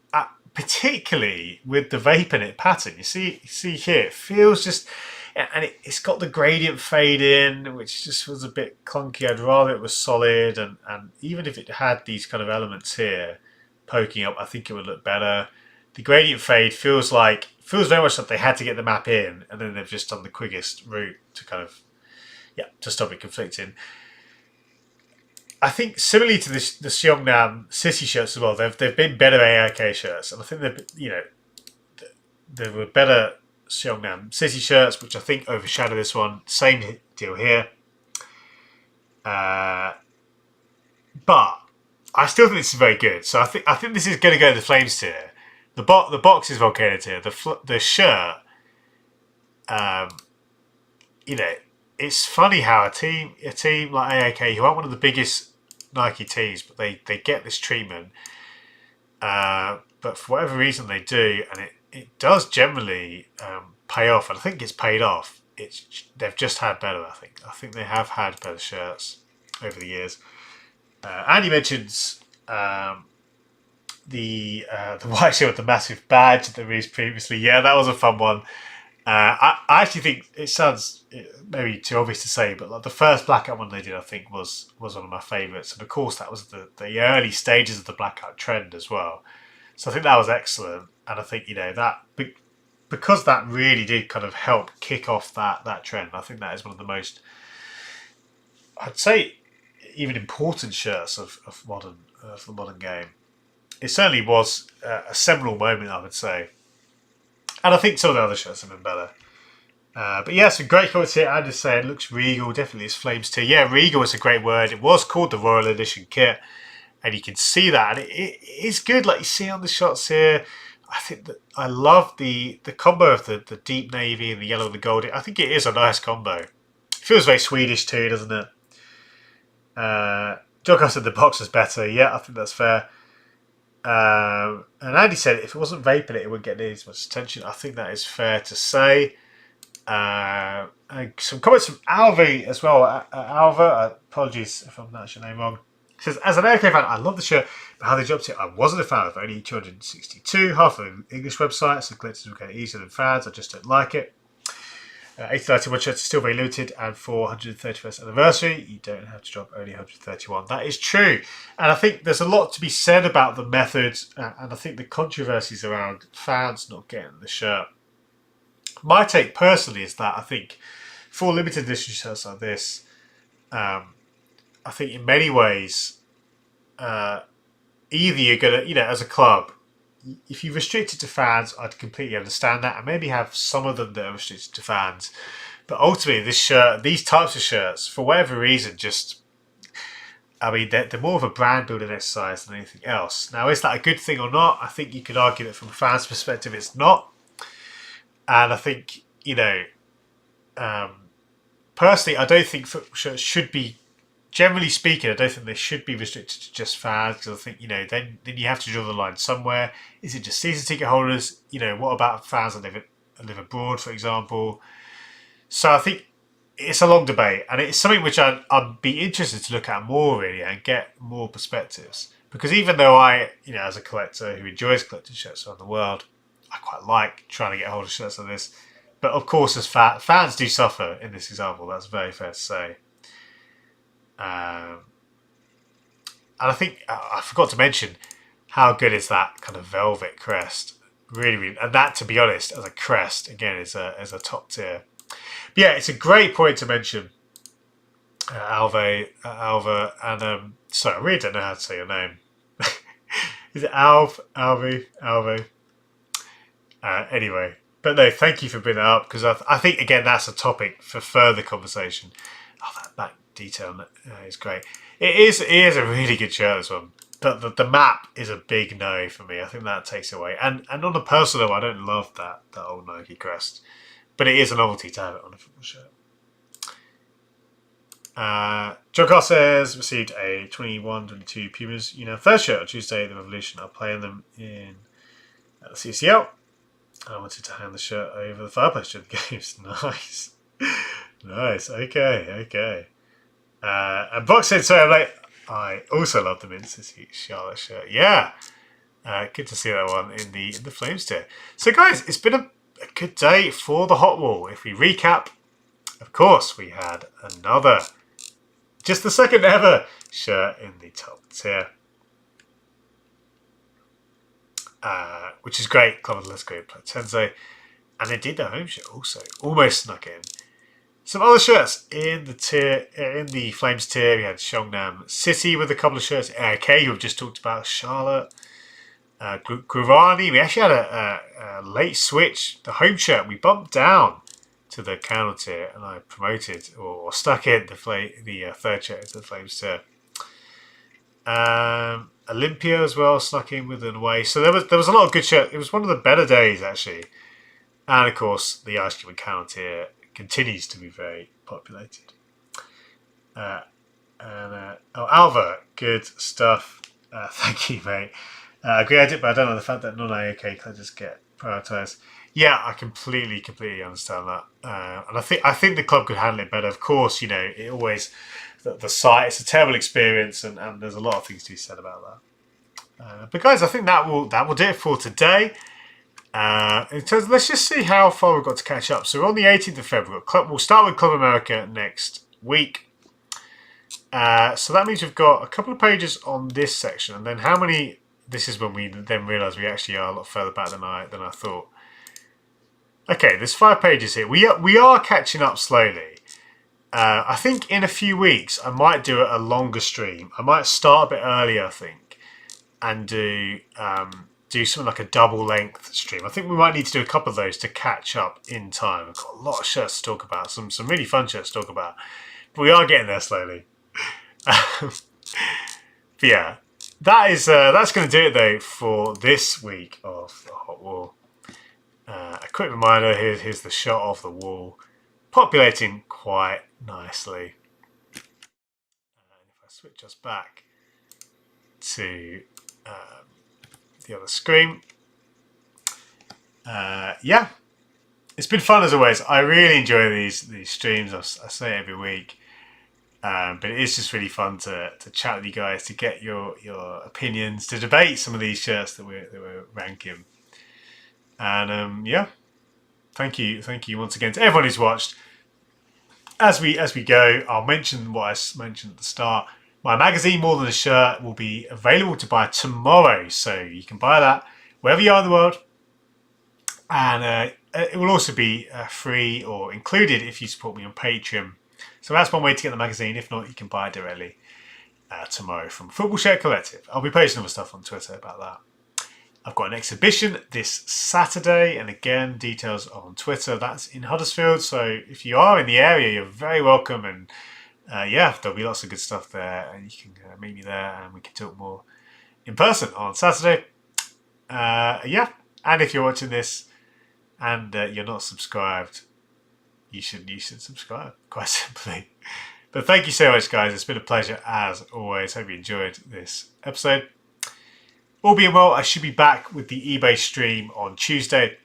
particularly with the Vapor Knit pattern, you see here, it feels just, and it's got the gradient fade in, which just was a bit clunky. I'd rather it was solid, and even if it had these kind of elements here poking up, I think it would look better. The gradient fade feels very much like they had to get the map in, and then they've just done the quickest route to kind of, to stop it conflicting. I think similarly to the Seongnam City shirts as well, they've been better AIK shirts, and I think there were better Seongnam City shirts, which I think overshadow this one. Same deal here. But I still think this is very good. So I think this is going to go in the flames tier. The box is volcano tier. The shirt, it's funny how a team like AIK, who aren't one of the biggest Nike teams, but they get this treatment. But for whatever reason they do, and it does generally pay off, and I think it's paid off. They've just had better. I think they have had better shirts over the years. Andy mentions the white shirt with the massive badge that they released previously. Yeah, that was a fun one. I actually think it sounds maybe too obvious to say, but the first blackout one they did, I think, was one of my favourites. And of course, that was the early stages of the blackout trend as well. So I think that was excellent. And I think, that because that really did kind of help kick off that trend, I think that is one of the most, I'd say, even important shirts of the modern game. It certainly was a seminal moment, I would say. And I think some of the other shirts have been better. But yeah, some great comments here. I'm just saying, looks regal. Definitely is flames too. Yeah, regal is a great word. It was called the Royal Edition kit. And you can see that. And it is good, like you see on the shots here. I think that I love the combo of the deep navy and the yellow and the gold. I think it is a nice combo. It feels very Swedish too, doesn't it? Jocko said the box was better. Yeah, I think that's fair. And Andy said if it wasn't vaping it wouldn't get nearly as much attention. I think that is fair to say. Some comments from Alvi as well. Alva, apologies if I'm pronouncing your name wrong. Says, as an AK fan, I love the shirt, but how they dropped it, I wasn't a fan of. Only 262, half of an English website, so collectors will get it easier than fans. I just don't like it. 8091 shirts are still very limited, and for 131st anniversary, you don't have to drop only 131. That is true, and I think there's a lot to be said about the method, and I think the controversies around fans not getting the shirt. My take personally is that I think for limited edition shirts like this, I think in many ways, either you're gonna, as a club, if you restrict it to fans, I'd completely understand that, and maybe have some of them that are restricted to fans. But ultimately, these types of shirts, for whatever reason, they're more of a brand building exercise than anything else. Now, is that a good thing or not? I think you could argue that from a fan's perspective, it's not. And I think, personally, I don't think football shirts should be, generally speaking, I don't think they should be restricted to just fans, because I think, then you have to draw the line somewhere. Is it just season ticket holders? What about fans that live abroad, for example? So I think it's a long debate, and it's something which I'd be interested to look at more, really, and get more perspectives. Because even though I, as a collector who enjoys collecting shirts around the world, I quite like trying to get hold of shirts like this. But of course, as fans do suffer in this example, that's very fair to say. And I think I forgot to mention how good is that kind of velvet crest. Really, really, and that, to be honest, as a crest, again, is a top tier. But yeah, it's a great point to mention, Alva, and sorry, I really don't know how to say your name. Is it Alvi? Anyway, but no, thank you for bringing that up, because I think, again, that's a topic for further conversation. Oh, that detail is great. It is a really good shirt, this one. But the map is a big no for me. I think that takes away. And on a personal level, I don't love that old Nike crest. But it is a novelty to have it on a football shirt. John Carr says, received a 21-22 Pumas first shirt on Tuesday, the Revolution. I'll play them in the CCL. I wanted to hand the shirt over the fireplace during the games. Nice. Nice. Okay. And Box said, sorry, I'm late. I also love the Minster Charlotte shirt. Yeah. Good to see that one in the Flames tier. So, guys, it's been a good day for the Hot Wall. If we recap, of course, we had another, just the second ever shirt in the top tier. Which is great. Club of Let's Go Platense. And they did their home shirt also. Almost snuck in. Some other shirts in the Flames tier. We had Sheongnam City with a couple of shirts. AK, who we've just talked about. Charlotte. Gurani. We actually had a late switch. The home shirt, we bumped down to the counter tier, and I promoted or stuck in the third shirt into the Flames tier. Olympia as well snuck in with an away. So there was a lot of good shirts. It was one of the better days, actually. And of course, the Ice Cream and counter tier continues to be very populated. Alva, good stuff. Thank you, mate. I agree with it, but I don't know the fact that non-AOK collectors get prioritised. Yeah, I completely understand that. And I think the club could handle it better. Of course, it always, the site, it's a terrible experience, and there's a lot of things to be said about that. But guys, I think that will do it for today. In terms of, let's just see how far we've got to catch up. So we're on the 18th of February. We'll start with Club America next week. So that means we've got a couple of pages on this section, and then how many? This is when we then realise we actually are a lot further back than I thought. Okay, there's 5 pages here. We are catching up slowly. I think in a few weeks I might do a longer stream. I might start a bit earlier, I think, and do something like a double length stream. I think we might need to do a couple of those to catch up in time. I've got a lot of shirts to talk about, some really fun shirts to talk about, but we are getting there slowly. But yeah, that's going to do it though for this week of the Hot Wall. A quick reminder: here's the shot of the wall, populating quite nicely. And if I switch us back to the other screen, yeah, it's been fun as always. I really enjoy these streams. I say it every week. But it is just really fun to chat with you guys, to get your opinions, to debate some of these shirts that we're ranking. And yeah, thank you once again to everyone who's watched. As we go, I'll mention what I mentioned at the start. My magazine, More Than a Shirt, will be available to buy tomorrow, so you can buy that wherever you are in the world. And it will also be free or included if you support me on Patreon. So that's one way to get the magazine. If not, you can buy it directly tomorrow from Football Shirt Collective. I'll be posting other stuff on Twitter about that. I've got an exhibition this Saturday, and again, details are on Twitter. That's in Huddersfield, so if you are in the area, you're very welcome. And yeah, there'll be lots of good stuff there, and you can meet me there, and we can talk more in person on Saturday. Yeah, and if you're watching this and you're not subscribed, you should subscribe, quite simply. But thank you so much, guys. It's been a pleasure as always. Hope you enjoyed this episode. All being well, I should be back with the eBay stream on Tuesday.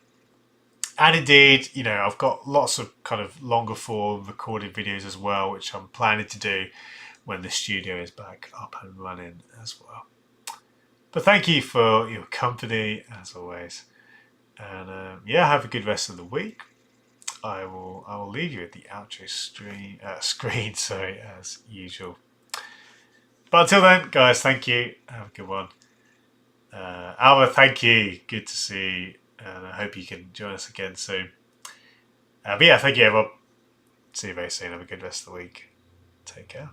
And indeed, you know, I've got lots of kind of longer form recorded videos as well, which I'm planning to do when the studio is back up and running as well. But thank you for your company as always. And yeah, have a good rest of the week. I will leave you at the outro screen, sorry, as usual. But until then, guys, thank you. Have a good one. Alva, thank you. Good to see you. And I hope you can join us again soon. But yeah, thank you, everyone. See you very soon. Have a good rest of the week. Take care.